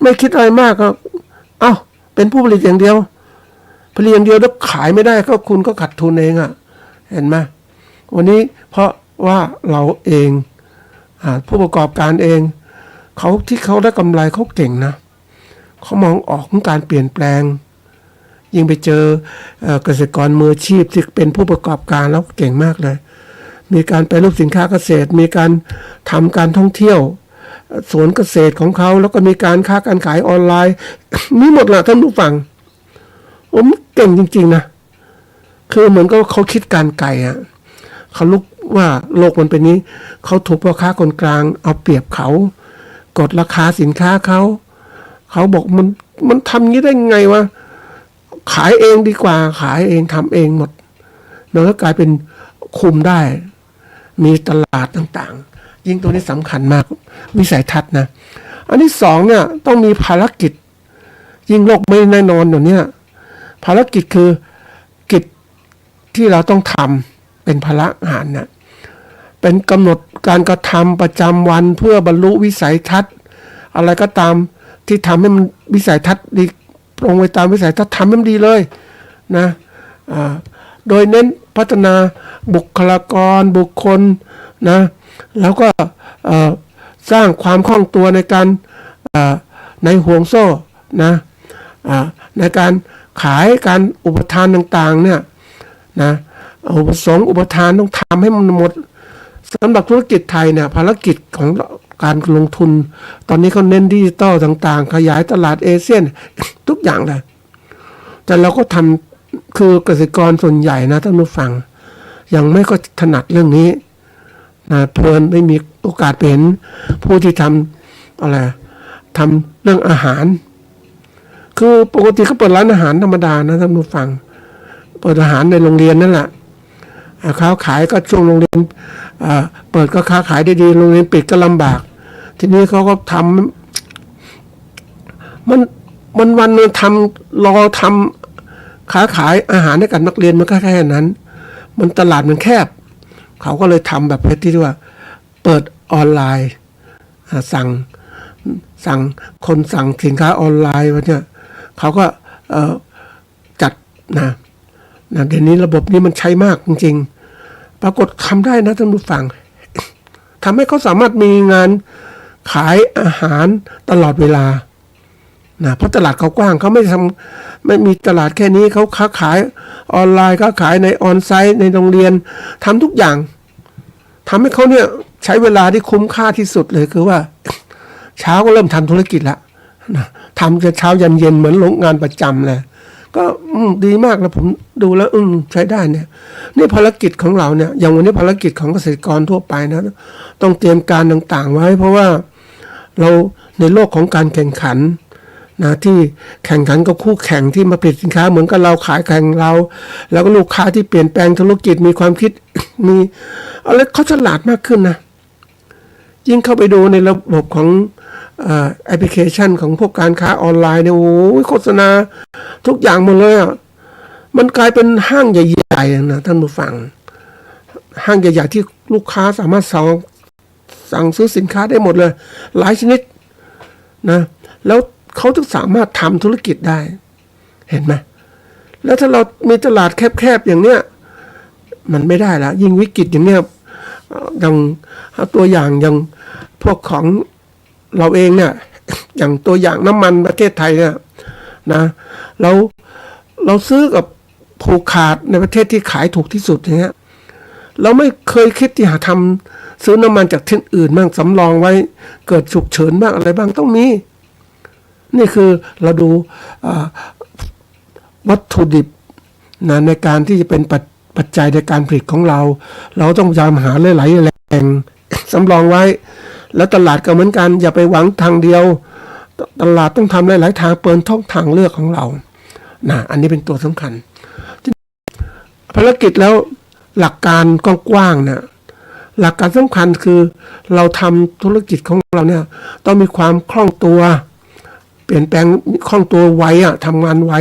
ไม่คิดอะไรมากก็เป็นผู้ผลิตอย่างเดียวผลิตอย่างเดียวแล้วขายไม่ได้ก็คุณก็ขาดทุนเองเห็นไหมวันนี้เพราะว่าเราเองผู้ประกอบการเองเขาที่เขาได้กำไรเขาเก่งนะเขามองออกของการเปลี่ยนแปลงยิ่งไปเจอเกษตรกรมืออาชีพที่เป็นผู้ประกอบการแล้วเก่งมากเลยมีการแปรรูปสินค้าเกษตรมีการทำการท่องเที่ยวสวนเกษตรของเขาแล้วก็มีการค้าการขายออนไลน์ มีหมดแหละท่านผู้ฟังผมเก่งจริงๆนะคือเหมือนกับเขาคิดการไกลเขาลุกว่าโลกมันเป็นนี้เขาถูกพ่อค้าคนกลางเอาเปรียบเขากดราคาสินค้าเขาบอกมันทำงี้ได้ไงวะขายเองดีกว่าขายเองทำเองหมดแล้วก็กลายเป็นคุมได้มีตลาดต่างๆยิ่งตัวนี้สำคัญมากวิสัยทัศน์นะอันที่สองเนี่ยต้องมีภารกิจยิ่งโลกไม่แน่นอนอย่างเนี้ยภารกิจคือกิจที่เราต้องทำเป็นภาระงานเนี่ยเป็นกำหนดการกระทำประจำวันเพื่อบรรลุวิสัยทัศน์อะไรก็ตามที่ทำให้มันวิสัยทัศน์ดีตรงไปตามวิสัยทัศน์ทำให้มันดีเลยนะโดยเน้นพัฒนาบุคลากรบุคคลนะแล้วก็สร้างความคล่องตัวในการในห่วงโซ่นะในการขายการอุปทานต่างๆเนี่ยนะอุปสงค์อุปทานต้องทำให้มันหมดสำหรับธุรกิจไทยเนี่ยภารกิจของการลงทุนตอนนี้เขาเน้นดิจิตอลต่างๆขยายตลาดเอเชียทุกอย่างเลยแต่เราก็ทำคือเกษตรกรส่วนใหญ่นะท่านผู้ฟังยังไม่ก็ถนัดเรื่องนี้นะเพลินไม่มีโอกาสเป็นผู้ที่ทำอะไรทำเรื่องอาหารคือปกติเขาเปิดร้านอาหารธรรมดานะท่านผู้ฟังเปิดอาหารในโรงเรียนนั่นแหละค้าขายก็ช่วงโรงเรียนเปิดก็ค้าขายได้ดีโรงเรียนปิดก็ลำบากทีนี้เขาก็ทำมันวันนึงทำรอทำค้าขายอาหารให้กับนักเรียนมันก็แค่นั้นมันตลาดมันแคบเขาก็เลยทำแบบที่ว่าเปิดออนไลน์สั่งคนสั่งสินค้าออนไลน์วะเนี่ยเขาก็จัดนะเดี๋ยวนี้ระบบนี้มันใช้มากจริงๆปรากฏทำได้นะท่านผู้ฟังทำให้เขาสามารถมีงานขายอาหารตลอดเวลานะเพราะตลาดเขากว้างเขาไม่มีตลาดแค่นี้เขาค้าขายออนไลน์ค้าขายในออนไซต์ในโรงเรียนทำทุกอย่างทำให้เขาเนี่ยใช้เวลาที่คุ้มค่าที่สุดเลยคือว่าเช้าก็เริ่มทำธุรกิจละนะทำจะเช้ายันเย็นเหมือนโรงงานประจำเลยก็ดีมากแล้วผมดูแล้วใช้ได้เนี่ยนี่ภารกิจของเราเนี่ยอย่างวันนี้ภารกิจของเกษตรกรทั่วไปนะต้องเตรียมการต่างๆไว้เพราะว่าเราในโลกของการแข่งขันนะที่แข่งขันกับคู่แข่งที่มาผลิตสินค้าเหมือนกับเราขายแข่งเราแล้วก็ลูกค้าที่เปลี่ยนแปลงธุรกิจมีความคิดมีอะไรเขาฉลาดมากขึ้นนะยิ่งเข้าไปดูในระบบของแอปพลิเคชันของพวกการค้าออนไลน์เนี่ยโอ้ยโฆษณาทุกอย่างหมดเลยมันกลายเป็นห้างใหญ่ๆนะท่านผู้ฟังห้างใหญ่ๆที่ลูกค้าสามารถสั่งซื้อสินค้าได้หมดเลยหลายชนิดนะแล้วเขาจะสามารถทำธุรกิจได้เห็นไหมแล้วถ้าเรามีตลาดแคบๆอย่างเนี้ยมันไม่ได้ละยิ่งวิกฤตอย่างเนี้ยอย่างตัวอย่างอย่างพวกของเราเองเนี่ยอย่างตัวอย่างน้ำมันประเทศไทยเนี่ยนะเราซื้อกับผูกขาดในประเทศที่ขายถูกที่สุดอย่างเงี้ยเราไม่เคยคิดที่หาทำซื้อน้ำมันจากที่อื่นบ้างสำรองไว้เกิดฉุกเฉินบ้างอะไรบ้างต้องมีนี่คือเราดูวัตถุดิบนะในการที่จะเป็นปัจจัยในการผลิตของเราต้องพยายามหาหลายๆแหล่งสำรองไว้แล้วตลาดก็เหมือนกันอย่าไปหวังทางเดียวตลาดต้องทำหลายๆทางเปิดช่องทางเลือกของเรานะอันนี้เป็นตัวสำคัญภารกิจแล้วหลักการกว้างๆเนี่ยหลักการสำคัญคือเราทำธุรกิจของเราเนี่ยต้องมีความคล่องตัวเปลี่ยนแปลงคล่องตัวไวทำงานไว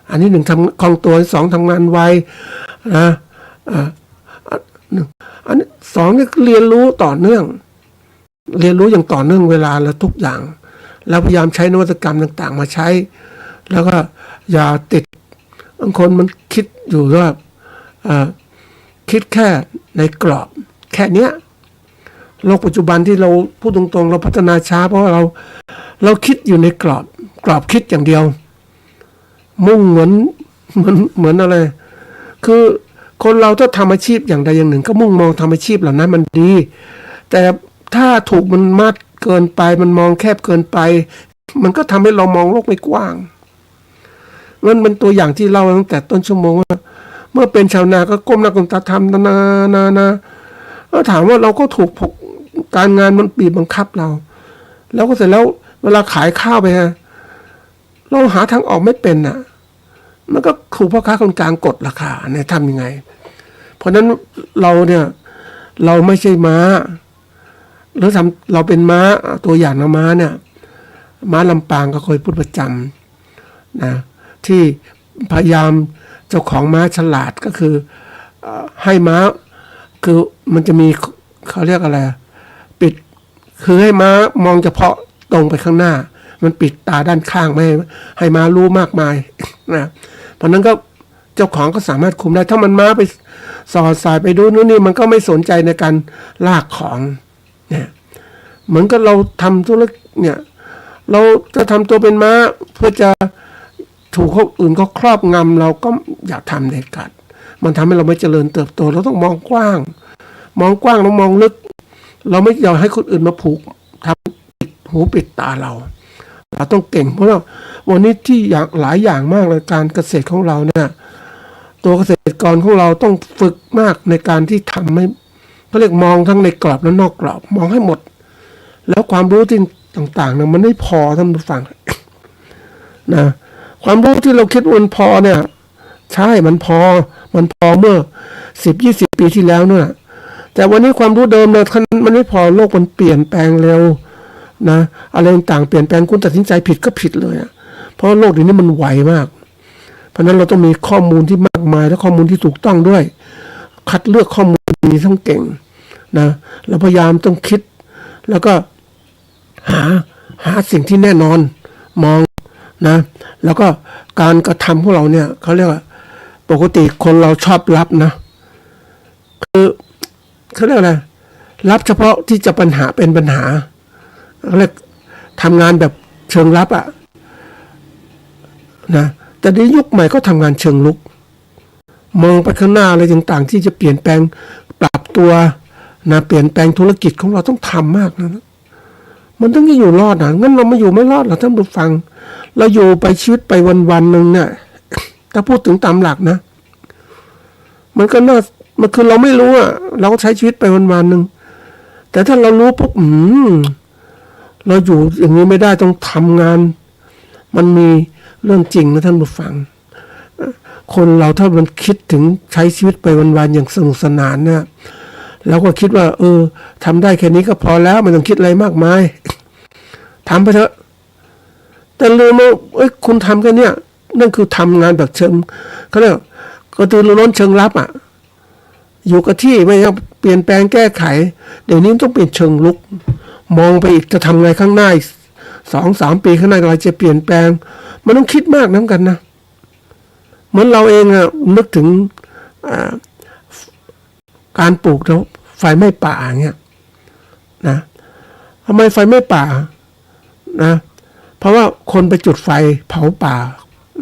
อันนี้หนึ่งทำคล่องตัวสองทำงานไวนะ 1อันนี้2นี่เรียนรู้ต่อเนื่อง เรียนรู้อย่างต่อเนื่องเวลาและทุกอย่าง แล้วพยายามใช้นวัตกรรมต่างๆมาใช้ แล้วก็อย่าติดบางคนมันคิดอยู่ว่าคิดแค่ในกรอบแค่เนี้ยโลกปัจจุบันที่เราพูดตรงๆเราพัฒนาช้าเพราะว่าเราคิดอยู่ในกรอบคิดอย่างเดียวมุ่งเหมือนอะไรคือคนเราถ้าทำอาชีพอย่างใดอย่างหนึ่งก็มุ่งมองทำอาชีพเหล่านั้นมันดีแต่ถ้าถูกมันมัดเกินไปมันมองแคบเกินไปมันก็ทำให้เรามองโลกไม่กว้างมันเป็นตัวอย่างที่เล่าตั้งแต่ต้นชั่วโมงว่าเมื่อเป็นชาวนาก็ก้มหน้าก้มตาทำนาแล้วถามว่าเราก็ถูกการงานมันบีบบังคับเราแล้วก็เสร็จแล้วเวลาขายข้าวไปฮะเราหาทางออกไม่เป็นอ่ะมันก็ถูกพ่อค้าคนกลางกดราคาเนี่ยทำยังไงเพราะฉะนั้นเราเนี่ยเราไม่ใช่ม้าหรือเราเป็นม้าตัวอย่างนะม้าเนี่ยม้าลำปางก็เคยพูดประจำนะที่พยายามเจ้าของม้าฉลาดก็คือให้ม้าคือมันจะมีเขาเรียกอะไรปิดคือให้ม้ามองเฉพาะตรงไปข้างหน้ามันปิดตาด้านข้างไม่ให้ม้ารู้มากมายนะเพราะนั้นก็เจ้าของก็สามารถคุมได้ถ้ามันม้าไปสอดสายไปดูนู่นนี่มันก็ไม่สนใจในการลากของเนี่ยเหมือนกับเราทำธุรกิจเนี่ยเราจะทำตัวเป็นม้าเพื่อจะถูกคนอื่นก็ครอบงำเราก็อยากทำเด็ดขาดมันทำให้เราไม่เจริญเติบโตเราต้องมองกว้างแล้วมองลึกเราไม่อยากให้คนอื่นมาผูกทำปิดหูปิดตาเราต้องเก่งเพราะว่าวันนี้ที่หลายอย่างมากเลยการเกษตรของเราเนี่ยตัวเกษตรกรของเราต้องฝึกมากในการที่ทำให้เขาเรียกมองทั้งในกรอบและนอกกรอบมองให้หมดแล้วความรู้ที่ต่างๆเนี่ยมันไม่พอท่านผู้ฟังนะความรู้ที่เราคิดว่ามันพอเนี่ยใช่มันพอเมื่อ10-20 ปีที่แล้วเนี่ยแต่วันนี้ความรู้เดิมเนี่ยมันไม่พอโลกมันเปลี่ยนแปลงเร็วนะอะไรต่างๆเปลี่ยนแปลงคุณตัดสินใจผิดก็ผิดเลยอ่ะเพราะโลกเดี๋ยวนี้มันไวมากเพราะนั้นเราต้องมีข้อมูลที่มากมายและข้อมูลที่ถูกต้องด้วยคัดเลือกข้อมูลดีทั้งเก่งนะเราพยายามต้องคิดแล้วก็หาสิ่งที่แน่นอนมองนะแล้วก็การกระทำของเราเนี่ยเขาเรียกว่าปกติคนเราชอบรับนะคือเขาเรียกอะไรรับเฉพาะที่จะเป็นปัญหาเขาเรียกทำงานแบบเชิงรับอ่ะนะแต่ในยุคใหม่ก็ทำงานเชิงลุกมองไปข้างหน้าอะไรต่างๆที่จะเปลี่ยนแปลงปรับตัวนะเปลี่ยนแปลงธุรกิจของเราต้องทำมากนะมันต้องอยู่รอดนะงั้นเราไม่อยู่ไม่รอดหรอกท่านผู้ฟังเราอยู่ไปชีวิตไปวันๆนึงเนี่ยถ้าพูดถึงตามหลักนะมันก็น่ามันคือเราไม่รู้อ่ะเราก็ใช้ชีวิตไปวันๆนึงแต่ถ้าเรารู้ปุ๊บเราอยู่อย่างนี้ไม่ได้ต้องทำงานมันมีเรื่องจริงนะท่านผู้ฟังคนเราถ้ามันคิดถึงใช้ชีวิตไปวันๆอย่างสนุกสนานเนี่ยเราก็คิดว่าทำได้แค่นี้ก็พอแล้วไม่ต้องคิดอะไรมากมายทำไปเถอะแต่ลืมว่าคุณทำแค่นี้นั่นคือทำงานแบบเชิงเขาเรียกกระตือรือร้นเชิงรับอ่ะอยู่กับที่ไม่ต้องเปลี่ยนแปลงแก้ไขเดี๋ยวนี้ต้องเปลี่ยนเชิงลุกมองไปอีกจะทำไงข้างหน้า2-3 ปีข้างหน้าเราจะเปลี่ยนแปลงมันต้องคิดมากน้ำกันนะเหมือนเราเองอ่ะนึกถึงการปลูกแล้วไฟไหม้ป่าเงี้ยนะทำไมไฟไหม้ป่านะเพราะว่าคนไปจุดไฟเผาป่า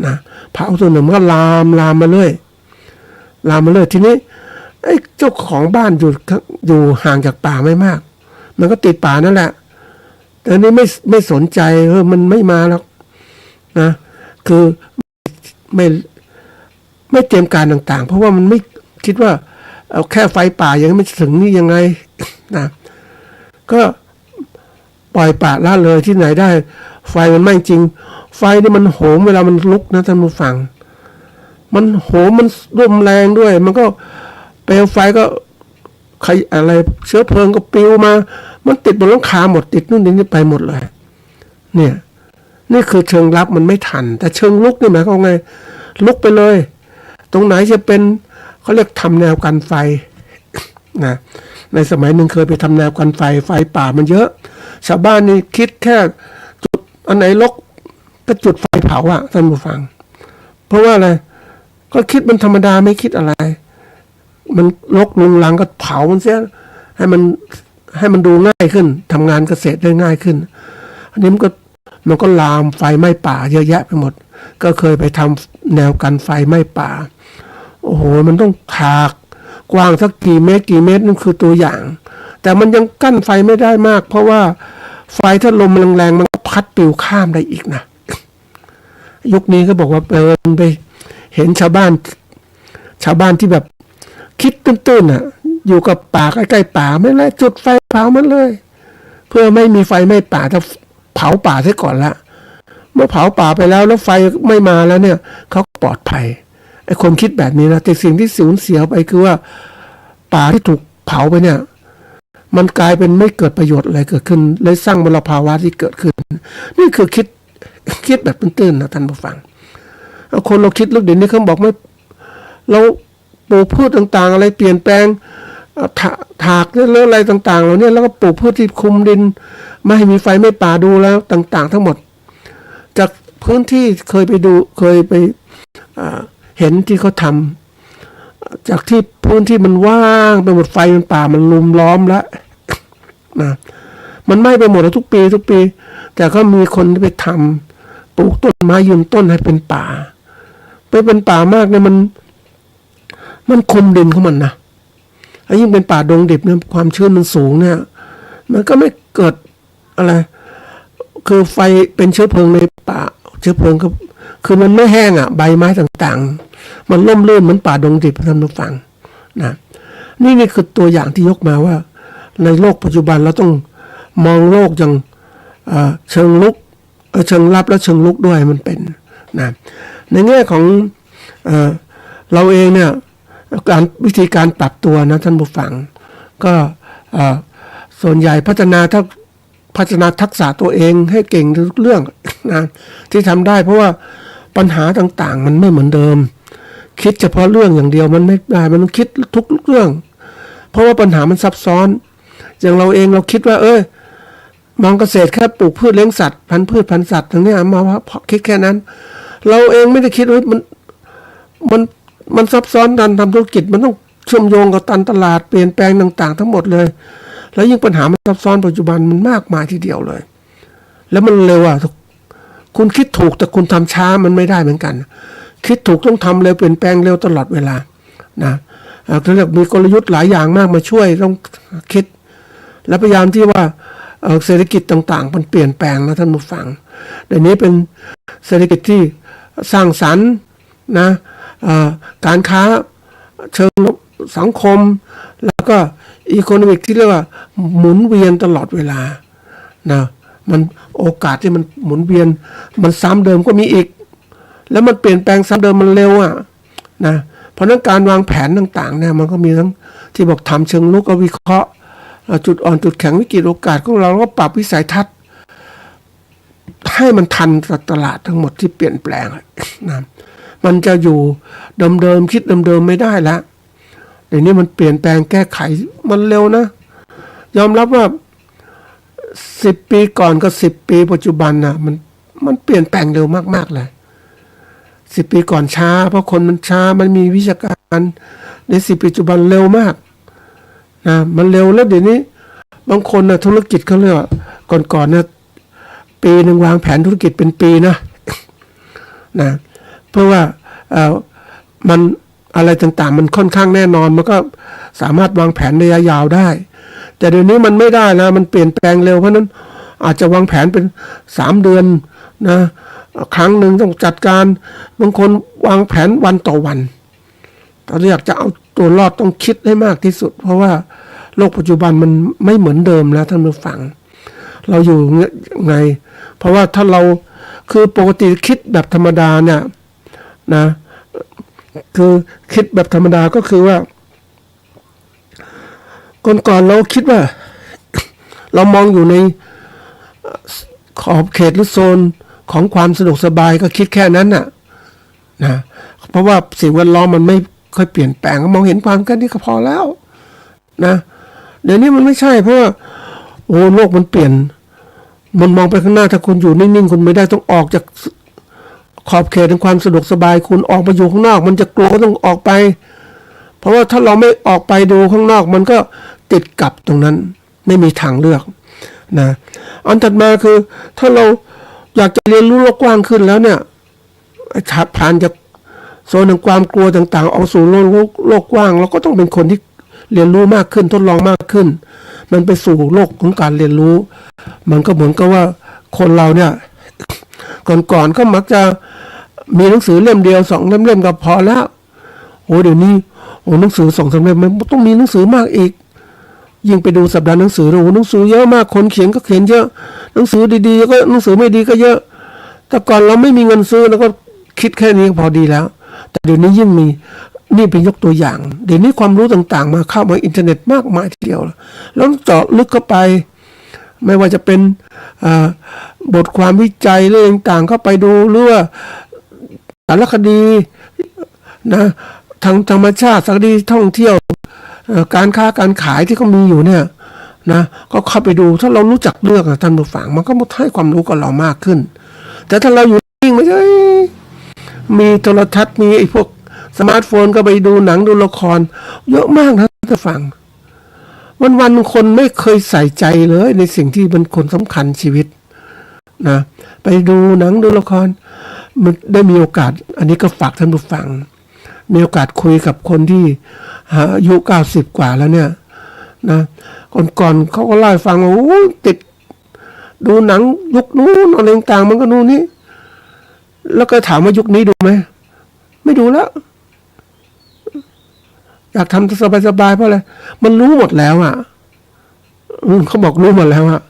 นะเผาตัวหนึ่งมันก็ลามมาเรื่อยทีนี้ไอ้เจ้าของบ้านอยู่ห่างจากป่าไม่มากมันก็ติดป่านั่นแหละแต่นี้ไม่สนใจมันไม่มาแล้วนะคือไม่เตรียมการต่างๆเพราะว่ามันไม่คิดว่าเอาแค่ไฟป่ายังไม่ถึงนี่ยังไงนะก็ปล่อยป่าละเลยที่ไหนได้ไฟมันไหม้จริงไฟนี่มันโหมเวลามันลุกนะท่านผู้ฟังมันโหมมันร่วมแรงด้วยมันก็เปลวไฟก็อะไรเชื้อเพลิงก็ปลิวมามันติดบนหลังคาหมดติดนู่นนี่ไปหมดเลยเนี่ยนี่คือเชิงรับมันไม่ทันแต่เชิงลุกนี่หมายความไงลุกไปเลยตรงไหนจะเป็นเขาเรียกทำแนวกันไฟ นะในสมัยหนึ่งเคยไปทำแนวกันไฟป่ามันเยอะ ชาวบ้านนี่คิดแค่จุดอันไหนรกก็จุดไฟเผาอะท่านผู้ฟังเพราะว่าอะไรก็คิดมันธรรมดาไม่คิดอะไรมันรกลุงลังก็เผามันเสียให้มันดูง่ายขึ้นทำงานเกษตรได้ง่ายขึ้นอันนี้มันก็ลามไฟไหม้ป่าเยอะแยะไปหมดก็เคยไปทำแนวกันไฟไหม้ป่าโอ้โหมันต้องถากกว้างสักกี่เมตรนั่นคือตัวอย่างแต่มันยังกั้นไฟไม่ได้มากเพราะว่าไฟถ้าลมมันแรงๆมันก็พัดปลิวข้ามได้อีกนะยุคนี้ก็บอกว่าไปเห็นชาวบ้านที่แบบคิดตื้นๆอ่ะอยู่กับป่าใกล้ๆป่าไม่เลยจุดไฟเผามันเลยเพื่อไม่มีไฟไหม้ป่าจะเผาป่าซะก่อนละเมื่อเผาป่าไปแล้วไฟไม่มาแล้วเนี่ยเขาปลอดภัยไอ้คนคิดแบบนี้นะแต่สิ่งที่สูญเสียไปคือว่าป่าที่ถูกเผาไปเนี่ยมันกลายเป็นไม่เกิดประโยชน์อะไรเกิดขึ้นเลยสร้างมลภาวะที่เกิดขึ้นนี่คือคิดแบบตื้นๆนะท่านผู้ฟังคนเราคิดลึกเดี๋ยวนี้เขาบอกไม่เราปลูกพืชต่างๆอะไรเปลี่ยนแปลงถากเรื่องอะไรต่างๆเหล่านี้แล้วก็ปลูกพืชที่คุมดินไม่ให้มีไฟไม่ป่าดูแล้วต่างๆทั้งหมดจากพื้นที่เคยไปเห็นที่เขาทำจากที่พื้นที่มันว่างไปหมดไฟมันป่ามันลุมล้อมแล้วนะมันไหม้ไปหมดแล้วทุกปีแต่ก็มีคนที่ไปทำปลูกต้นไม้ยืนต้นให้เป็นป่าไปเป็นป่ามากเนี่ยมันคุมดินของมันนะแล้วยิ่งเป็นป่าดงดิบเนี่ยความชื้นมันสูงเนี่ยมันก็ไม่เกิดอะไรคือไฟเป็นเชื้อเพลิงในป่าเชื้อเพลิงก็คือมันไม่แห้งอ่ะใบไม้ต่างๆมันร่มรื่นเหมือนป่าดงดิบท่านผู้ฟังนะนี่คือตัวอย่างที่ยกมาว่าในโลกปัจจุบันเราต้องมองโลกอย่างเชิงลุกเชิงลับและเชิงลุกด้วยมันเป็นนะในแง่ของเราเองเนี่ยวิธีการปรับตัวนะท่านผู้ฟังก็ส่วนใหญ่พัฒนาทักษะตัวเองให้เก่งทุกเรื่องนะที่ทำได้เพราะว่าปัญหาต่างๆมันไม่เหมือนเดิมคิดเฉพาะเรื่องอย่างเดียวมันไม่ได้มันต้องคิดทุกเรื่องเพราะว่าปัญหามันซับซ้อนอย่างเราเองเราคิดว่ามองเกษตรแค่ปลูกพืชเลี้ยงสัตว์พันธุ์พืชพันธุ์สัตว์ตรงนี้มาว่าคิดแค่นั้นเราเองไม่ได้คิดว่ามันซับซ้อนการทำธุรกิจมันต้องเชื่อมโยงกับตลาดเปลี่ยนแปลงต่างๆทั้งหมดเลยแล้วยิ่งปัญหามันซับซ้อนปัจจุบันมันมากมายทีเดียวเลยแล้วมันเร็วอ่ะคุณคิดถูกแต่คุณทำช้ามันไม่ได้เหมือนกันคิดถูกต้องทำเร็วเปลี่ยนแปลงเร็วตลอดเวลานะเขาเรียกมีกลยุทธ์หลายอย่างมากมาช่วยต้องคิดและพยายามที่ว่าเศรษฐกิจต่างๆมันเปลี่ยนแปลงนะท่านผู้ฟังเดี๋ยวนี้เป็นเศรษฐกิจที่สร้างสรรค์นะการค้าเชิงสังคมแล้วก็อีโคโนมิกที่เรียกว่าหมุนเวียนตลอดเวลานะมันโอกาสที่มันหมุนเวียนมันซ้ำเดิมก็มีอีกแล้วมันเปลี่ยนแปลงซ้ำเดิมมันเร็วอ่ะนะเพราะนั้นการวางแผนต่างๆเนี่ยมันก็มีทั้งที่บอกทำเชิงลุกเอาวิเคราะห์จุดอ่อนจุดแข็งวิกฤตโอกาสของเราก็ปรับวิสัยทัศน์ให้มันทันตลาดทั้งหมดที่เปลี่ยนแปลงนะมันจะอยู่เดิมๆคิดเดิมๆไม่ได้แล้วเดี๋ยวนี้มันเปลี่ยนแปลงแก้ไขมันเร็วนะยอมรับว่า10 ปีก่อนกับ10 ปีปัจจุบันนะมันเปลี่ยนแปลงเร็วมากๆเลย10 ปีก่อนช้าเพราะคนมันช้ามันมีวิชาการใน10 ปีปัจจุบันเร็วมากนะมันเร็วแล้วเดี๋ยวนี้บางคนนะธุรกิจเขาเรียกว่าก่อนนะปีหนึ่งวางแผนธุรกิจเป็นปีนะเพราะว่ามันอะไรต่างๆมันค่อนข้างแน่นอนมันก็สามารถวางแผนระยะยาวได้แต่เดี๋ยวนี้มันไม่ได้นะมันเปลี่ยนแปลงเร็วเพราะนั้นอาจจะวางแผนเป็น3 เดือนนะครั้งหนึ่งต้องจัดการบางคนวางแผนวันต่อวันถ้าอยากจะเอาตัวรอดต้องคิดให้มากที่สุดเพราะว่าโลกปัจจุบันมันไม่เหมือนเดิมแล้วท่านผู้ฟังเราอยู่ไงเพราะว่าถ้าเราคือปกติคิดแบบธรรมดาเนี่ยนะคือคิดแบบธรรมดาก็คือว่าก่อนเราคิดว่า เรามองอยู่ในขอบเขตหรือโซนของความสะดวกสบายก็คิดแค่นั้นน่ะนะเพราะว่าสิ่งแวดล้อมมันไม่ค่อยเปลี่ยนแปลงก็มองเห็นความแค่นี้ก็พอแล้ว นะเดี๋ยวนี้มันไม่ใช่เพราะว่าโอ้โลกมันเปลี่ยนมันมองไปข้างหน้าถ้าคุณอยู่นิ่งๆคุณไม่ได้ต้องออกจากขอบเขตของความสะดวกสบายคุณออกมาอยู่ข้างนอกมันจะกลัวก็ต้องออกไปเพราะว่าถ้าเราไม่ออกไปดูข้างนอกมันก็ติดกับตรงนั้นไม่มีทางเลือกนะอันถัดมาคือถ้าเราอยากจะเรียนรู้โลกกว้างขึ้นแล้วเนี่ยผ่านจากโซนของความกลัวต่างๆออกสู่โลกกว้างเราก็ต้องเป็นคนที่เรียนรู้มากขึ้นทดลองมากขึ้นมันไปสู่โลกของการเรียนรู้มันก็เหมือนกับว่าคนเราเนี่ยก่อนก็มักจะมีหนังสือเล่มเดียว2 เล่มก็พอแล้วโอ้เดี๋ยวนี้โอ้หนังสือ2-3 เล่มมันต้องมีหนังสือมากอีกยิ่งไปดูสัปดาห์หนังสือโอ้หนังสือเยอะมากคนเขียนก็เขียนเยอะหนังสือดีๆก็หนังสือไม่ดีก็เยอะแต่ก่อนเราไม่มีเงินซื้อแล้วก็คิดแค่นี้พอดีแล้วแต่เดี๋ยวนี้ยิ่งมีนี่เป็นยกตัวอย่างเดี๋ยวนี้ความรู้ต่างๆมาเข้ามาอินเทอร์เน็ตมากมายทีเดียวแล้วเจาะลึกเข้าไปไม่ว่าจะเป็นบทความวิจัยเรื่องต่างๆเข้าไปดูหรือว่าสารคดีนะทางธรรมชาติสารคดีท่องเที่ยวการค้าการขายที่เขามีอยู่เนี่ยนะก็เข้าไปดูถ้าเรารู้จักเลือกท่านผู้ฟังมันก็ให้ความรู้กับเรามากขึ้นแต่ถ้าเราอยู่นิ่งไม่ใช่มีโทรทัศน์มีไอ้พวกสมาร์ทโฟนก็ไปดูหนังดูละครเยอะมากนะท่านผู้ฟังวันๆคนไม่เคยใส่ใจเลยในสิ่งที่เป็นคนสำคัญชีวิตนะไปดูหนังดูละครมันได้มีโอกาสอันนี้ก็ฝากท่านผู้ฟังมีโอกาสคุยกับคนที่อายุ90 กว่าแล้วเนี่ยนะก่อนเขาก็เล่าให้ฟังว่าโอ้ติดดูหนังยุคนู้นอะไรต่างมันก็นู่นนี่แล้วก็ถามว่ายุคนี้ดูไหมไม่ดูแล้วอยากทำสบายๆเพราะอะไรมันรู้หมดแล้วอ่ะเขาบอกรู้หมดแล้วอ่ะ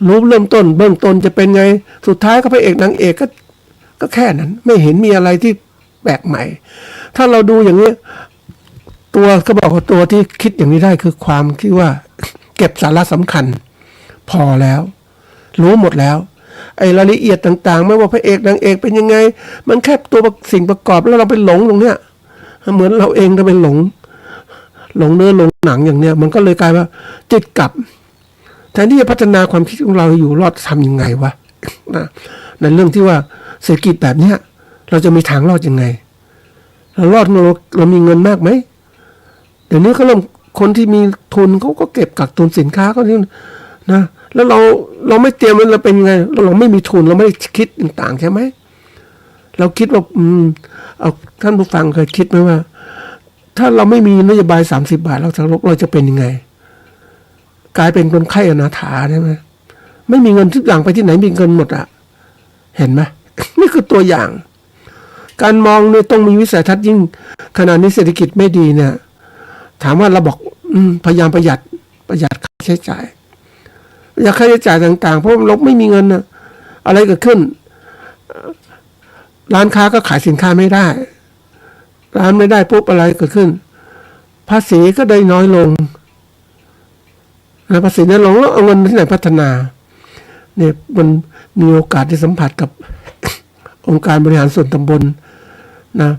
รู้เริ่มต้นเบื้องต้นจะเป็นไงสุดท้ายก็พระเอกนางเอกก็แค่นั้นไม่เห็นมีอะไรที่แปลกใหม่ถ้าเราดูอย่างนี้ตัวเขาบอกว่าตัวที่คิดอย่างนี้ได้คือความที่ว่าเก็บสาระสำคัญพอแล้วรู้หมดแล้วไอ้รายละเอียดต่างๆไม่ว่าพระเอกนางเอกเป็นยังไงมันแค่ตัวสิ่งประกอบแล้วเราไปหลงตรงเนี้ยเหมือนเราเองก็เป็นหลงเนื้อหลงหนังอย่างเนี้ยมันก็เลยกลายว่าติดกับแทนที่จะพัฒนาความคิดของเราอยู่รอดทำยังไงวะนะในเรื่องที่ว่าเศรษฐกิจแบบเนี้ยเราจะมีทางรอดยังไงเรารอดเรามีเงินมากไหมเดี๋ยวนี้เขาเริ่มคนที่มีทุนเขาก็เก็บกักตุนสินค้าเขาที่นะแล้วเราไม่เตรียมมันเราเป็นยังไงเราไม่มีทุนเราไม่ได้คิดต่างๆใช่ไหมเราคิดว่าเอาท่านผู้ฟังเคยคิดไหมว่าถ้าเราไม่มีนโยบาย30 บาทเราจะเป็นยังไงกลายเป็นคนไข้อนาถาใช่ไหมไม่มีเงินทุกอย่างไปที่ไหนมีเงินหมดอะเห็นไหม นี่คือตัวอย่างการมองเนี่ยต้องมีวิสัยทัศน์ยิ่งขณะนี้เศรษฐกิจไม่ดีเนี่ยถามว่าเราบอกพยายามประหยัดค่าใช้จ่ายประหยัดค่าใช้จ่ายต่างๆเพราะเราไม่มีเงินนะอะไรเกิดขึ้นร้านค้าก็ขายสินค้าไม่ได้ร้านไม่ได้ปุ๊บอะไรเกิดขึ้นภาษีก็ได้น้อยลงภาษีน้อยลงแล้วเอาเงินที่ไหนพัฒนาเนี่ยมันมีโอกาสที่สัมผัสกับ องค์การบริหารส่วนตำบลนะ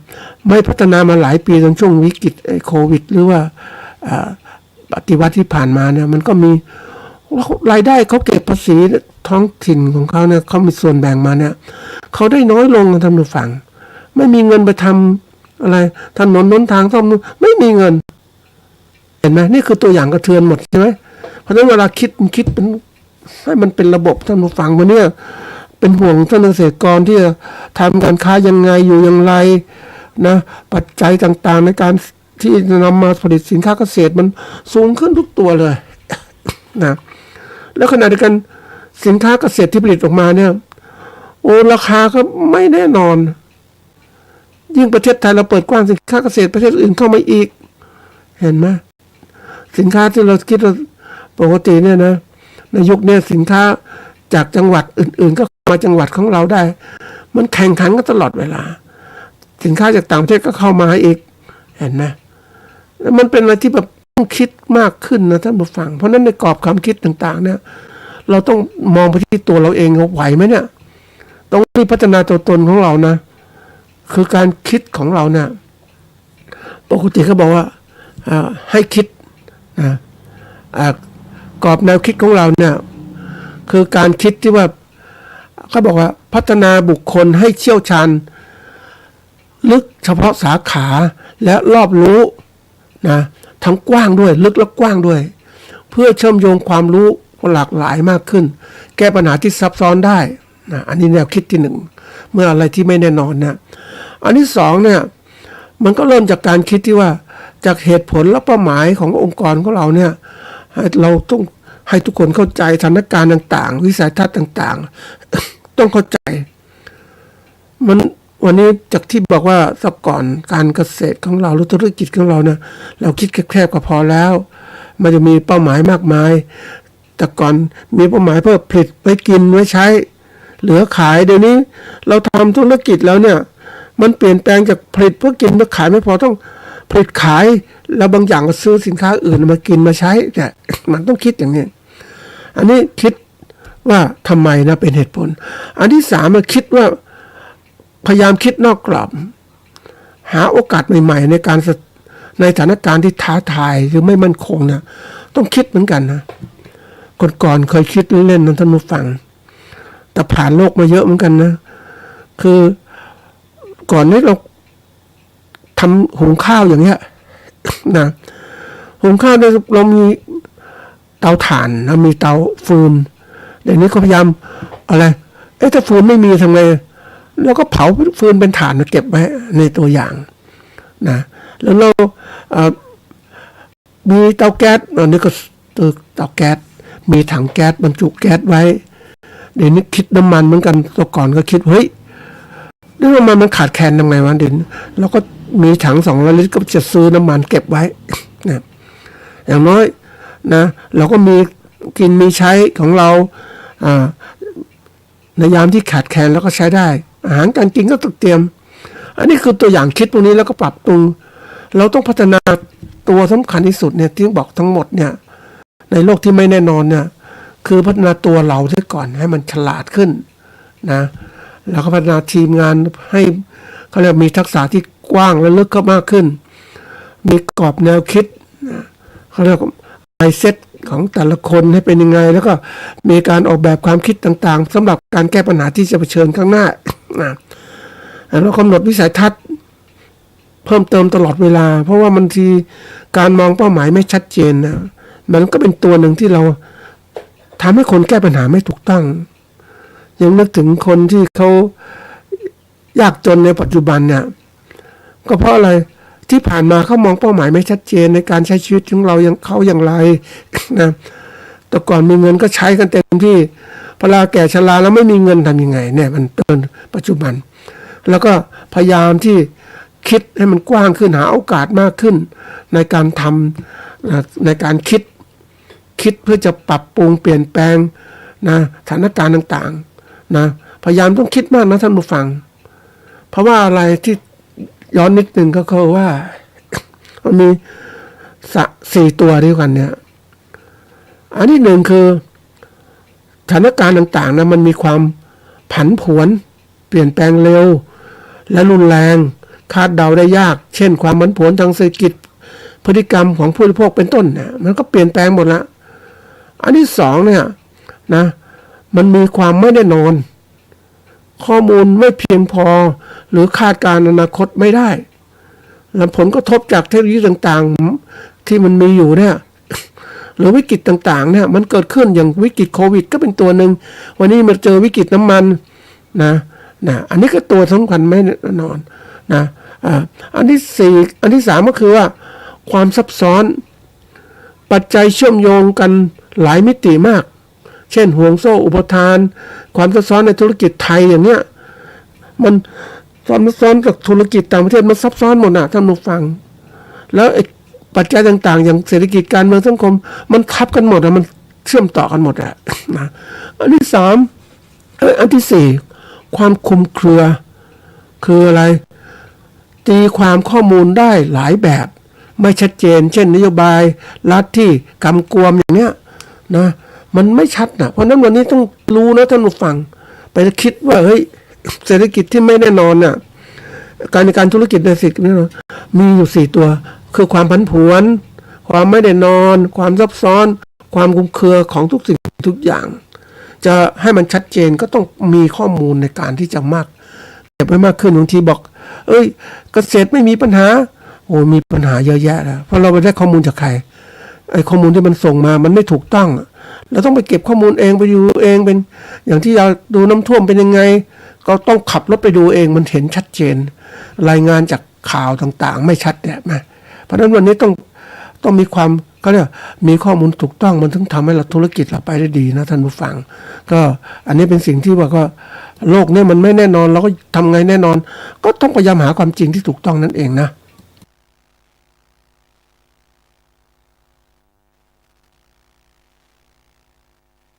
ไม่พัฒนามาหลายปีจนช่วงวิกฤตโควิดหรือว่าปฏิวัติที่ผ่านมาเนี่ยมันก็มีรายได้เขาเก็บภาษีท้องถิ่นของเขาเนี่ยเขามีส่วนแบ่งมาเนี่ยเขาได้น้อยลงทำหนูฟังไม่มีเงินไปทำอะไรถนนน้นทางซ่อมไม่มีเงินเห็นไหมนี่คือตัวอย่างกระเทือนหมดใช่ไหมเพราะฉะนั้นเวลาคิดเป็นให้มันเป็นระบบทำหนูฟังมาเนี่ยเป็นห่วงท่านเกษตรกรที่จะทำการค้ายังไงอยู่อย่างไรนะปัจจัยต่างๆในการที่จะนำมาผลิตสินค้าเกษตรมันสูงขึ้นทุกตัวเลย นะแล้วขณะเดียวกันสินค้าเกษตรที่ผลิตออกมาเนี่ยโอ้ราคาก็ไม่แน่นอนยิ่งประเทศไทยเราเปิดกว้างสินค้าเกษตรประเทศอื่นเข้ามาอีกเห็นไหมสินค้าที่เราคิดว่าปกติเนี่ยนะในยุคนี้สินค้าจากจังหวัดอื่นๆก็มาจังหวัดของเราได้มันแข่งขันกันตลอดเวลาสินค้าจากต่างประเทศก็เข้ามาอีกเห็นไหมแล้วมันเป็นอะไรที่แบบต้องคิดมากขึ้นนะท่านผู้ฟังเพราะนั้นในกรอบความคิดต่างๆเนี่ยเราต้องมองไปที่ตัวเราเองเราไหวไหมเนี่ยต้องรีบพัฒนาตัวตนของเรานะคือการคิดของเราเนี่ยปกติเขาบอกว่าให้คิด นะกรอบแนวคิดของเราเนี่ยคือการคิดที่ว่าเขาบอกว่าพัฒนาบุคคลให้เชี่ยวชาญลึกเฉพาะสาขาและรอบรู้นะทั้งกว้างด้วยลึกและกว้างด้วยเพื่อเชื่อมโยงความรู้หลากหลายมากขึ้นแก้ปัญหาที่ซับซ้อนได้นะอันนี้แนวคิดที่หนึ่งเมื่ออะไรที่ไม่แน่นอนนะอันที่สองเนี่ยมันก็เริ่มจากการคิดที่ว่าจากเหตุผลและเป้าหมายขององค์กรของเราเนี่ยเราต้องให้ทุกคนเข้าใจสถานการณ์ต่างๆวิสัยทัศน์ต่างๆต้องเข้าใจมันวันนี้จากที่บอกว่าสก่อนการเกษตรของเราหรือธุรกิจของเราเนี่ยเราคิดแคบๆก็พอแล้วมันจะมีเป้าหมายมากมายแต่ก่อนมีเป้าหมายเพื่อผลิตไว้กินไว้ใช้เหลือขายเดี๋ยวนี้เราทำธุรกิจแล้วเนี่ยมันเปลี่ยนแปลงจากผลิตเพื่อกินเพื่อขายไม่พอต้องผลิตขายแล้วบางอย่างก็ซื้อสินค้าอื่นมากินมาใช้แต่มันต้องคิดอย่างนี้อันนี้คิดว่าทำไมนะเป็นเหตุผลอันที่สามมาคิดว่าพยายามคิดนอกกรอบหาโอกาสใหม่ๆในการในสถานการณ์ที่ท้าทายหรือไม่มั่นคงนะต้องคิดเหมือนกันนะก่อนๆเคยคิดเล่นๆนะท่านผู้ฟังแต่ผ่านโลกมาเยอะเหมือนกันนะคือก่อนนี้เราทำหุงข้าวอย่างเงี้ยนะหุงข้าวเรามีเตาถ่านนะมีเตาฟืนเดี๋ยวนี้ก็พยายามอะไรถ้าฟืนไม่มีทำไงแล้วก็เผาฟืนเป็นถ่านมาเก็บไว้ในตัวอย่างนะแล้วเรามีเตาแก๊สอันนี้ก็เตาแก๊สมีถังแก๊สบรรจุแก๊สไว้เดี๋ยวนี้คิดน้ำมันเหมือนกันตัวก่อนก็คิดเฮ้ยน้ำมันขาดแคลนทำไงวะเดี๋ยวเราก็มีถัง200 ลิตรก็จะซื้อน้ำมันเก็บไว้นะอย่างน้อยนะเราก็มีกินมีใช้ของเราในยามที่ขาดแคลนแล้วก็ใช้ได้อาหารการกินก็ต้องเตรียมอันนี้คือตัวอย่างคิดพวกนี้แล้วก็ปรับปรุงเราต้องพัฒนาตัวสำคัญที่สุดเนี่ยที่บอกทั้งหมดเนี่ยในโลกที่ไม่แน่นอนเนี่ยคือพัฒนาตัวเราซะก่อนให้มันฉลาดขึ้นนะแล้วก็พัฒนาทีมงานให้เขาเรียกมีทักษะที่กว้างและลึกเข้ามากขึ้นมีกรอบแนวคิดเขาเรียกmindset ของแต่ละคนให้เป็นยังไงแล้วก็มีการออกแบบความคิดต่างๆสำหรับการแก้ปัญหาที่จะเผชิญข้างหน้านะแล้วกำหนดวิสัยทัศน์เพิ่มเติมตลอดเวลาเพราะว่าบางทีการมองเป้าหมายไม่ชัดเจนนะมันก็เป็นตัวหนึ่งที่เราทำให้คนแก้ปัญหาไม่ถูกต้องยังนึกถึงคนที่เขายากจนในปัจจุบันเนี่ยก็เพราะอะไรที่ผ่านมาเขามองเป้าหมายไม่ชัดเจนในการใช้ชีวิตของเราอย่างไรนะแต่ก่อนมีเงินก็ใช้กันเต็มที่พอแก่ชราแล้วไม่มีเงินทำยังไงเนี่ยมันเป็นปัจจุบันแล้วก็พยายามที่คิดให้มันกว้างขึ้นหาโอกาสมากขึ้นในการทำในการคิดเพื่อจะปรับปรุงเปลี่ยนแปลงนะสถานการณ์ต่างๆนะพยายามต้องคิดมากนะท่านผู้ฟังเพราะว่าอะไรที่ย้อนนิดนึงก็คือว่ามันมี4ตัวด้วยกันเนี่ยอันที่หนึ่งคือสถานการณ์ต่างๆนะมันมีความผันผวนเปลี่ยนแปลงเร็วและรุนแรงคาดเดาได้ยากเช่นความผันผวนทางเศรษฐกิจพฤติกรรมของผู้บริโภคเป็นต้นเนี่ยมันก็เปลี่ยนแปลงหมดละอันที่สองเนี่ยนะมันมีความไม่แน่นอนข้อมูลไม่เพียงพอหรือคาดการณ์อนาคตไม่ได้และผลกระทบจากเทคโนโลยีต่างๆที่มันมีอยู่เนี่ยหรือวิกฤตต่างๆเนี่ยมันเกิดขึ้นอย่างวิกฤตโควิดก็เป็นตัวหนึ่งวันนี้มาเจอวิกฤตน้ำมันนะอันนี้ก็ตัวสำคัญไม่แน่นอนนะอันที่สี่อันที่สามก็คือว่าความซับซ้อนปัจจัยเชื่อมโยงกันหลายมิติมากเช่นห่วงโซ่อุปทานความซับซ้อนในธุรกิจไทยอย่างเนี้ยมันซับซ้อนกับธุรกิจต่างประเทศมันซับซ้อนหมดนะท่านผู้ฟังแล้วปัจจัยต่างๆอย่างเศรษฐกิจการเมืองสังคมมันทับกันหมดมันเชื่อมต่อกันหมดนะอันที่สามอันที่สี่ความคลุมเครือคืออะไรตีความข้อมูลได้หลายแบบไม่ชัดเจนเช่นนโยบายรัฐที่กำกวมอย่างเนี้ยนะมันไม่ชัดนะเพราะนั้นวันนี้ต้องรู้นะท่านผู้ฟังไปคิดว่าเฮ้ยเศรษฐกิจที่ไม่แน่นอนน่ะการธุรกิจในเศรษฐกิจนี่มีอยู่4ตัวคือความผันผวน ความไม่ได้นอน ความซับซ้อน ความคลุมเครือของทุกสิ่งทุกอย่าง จะให้มันชัดเจนก็ต้องมีข้อมูลในการที่จะมากเก็บไว้มากขึ้นบางทีบอกเกษตรไม่มีปัญหาโอ้มีปัญหาเยอะแยะแล้วเพราะเราไปได้ข้อมูลจากใครไอ้ข้อมูลที่มันส่งมามันไม่ถูกต้องเราต้องไปเก็บข้อมูลเองไปดูเองเป็นอย่างที่เราดูน้ำท่วมเป็นยังไงก็ต้องขับรถไปดูเองมันเห็นชัดเจนรายงานจากข่าวต่างๆไม่ชัดเนี่ยนะเพราะฉะนั้นวันนี้ต้องมีความก็เรียกมีข้อมูลถูกต้องมันถึงทำให้เราธุรกิจเราไปได้ดีนะท่านผู้ฟังก็อันนี้เป็นสิ่งที่ว่าก็โลกเนี่ยมันไม่แน่นอนเราก็ทำไงแน่นอนก็ต้องพยายามหาความจริงที่ถูกต้องนั่นเองนะ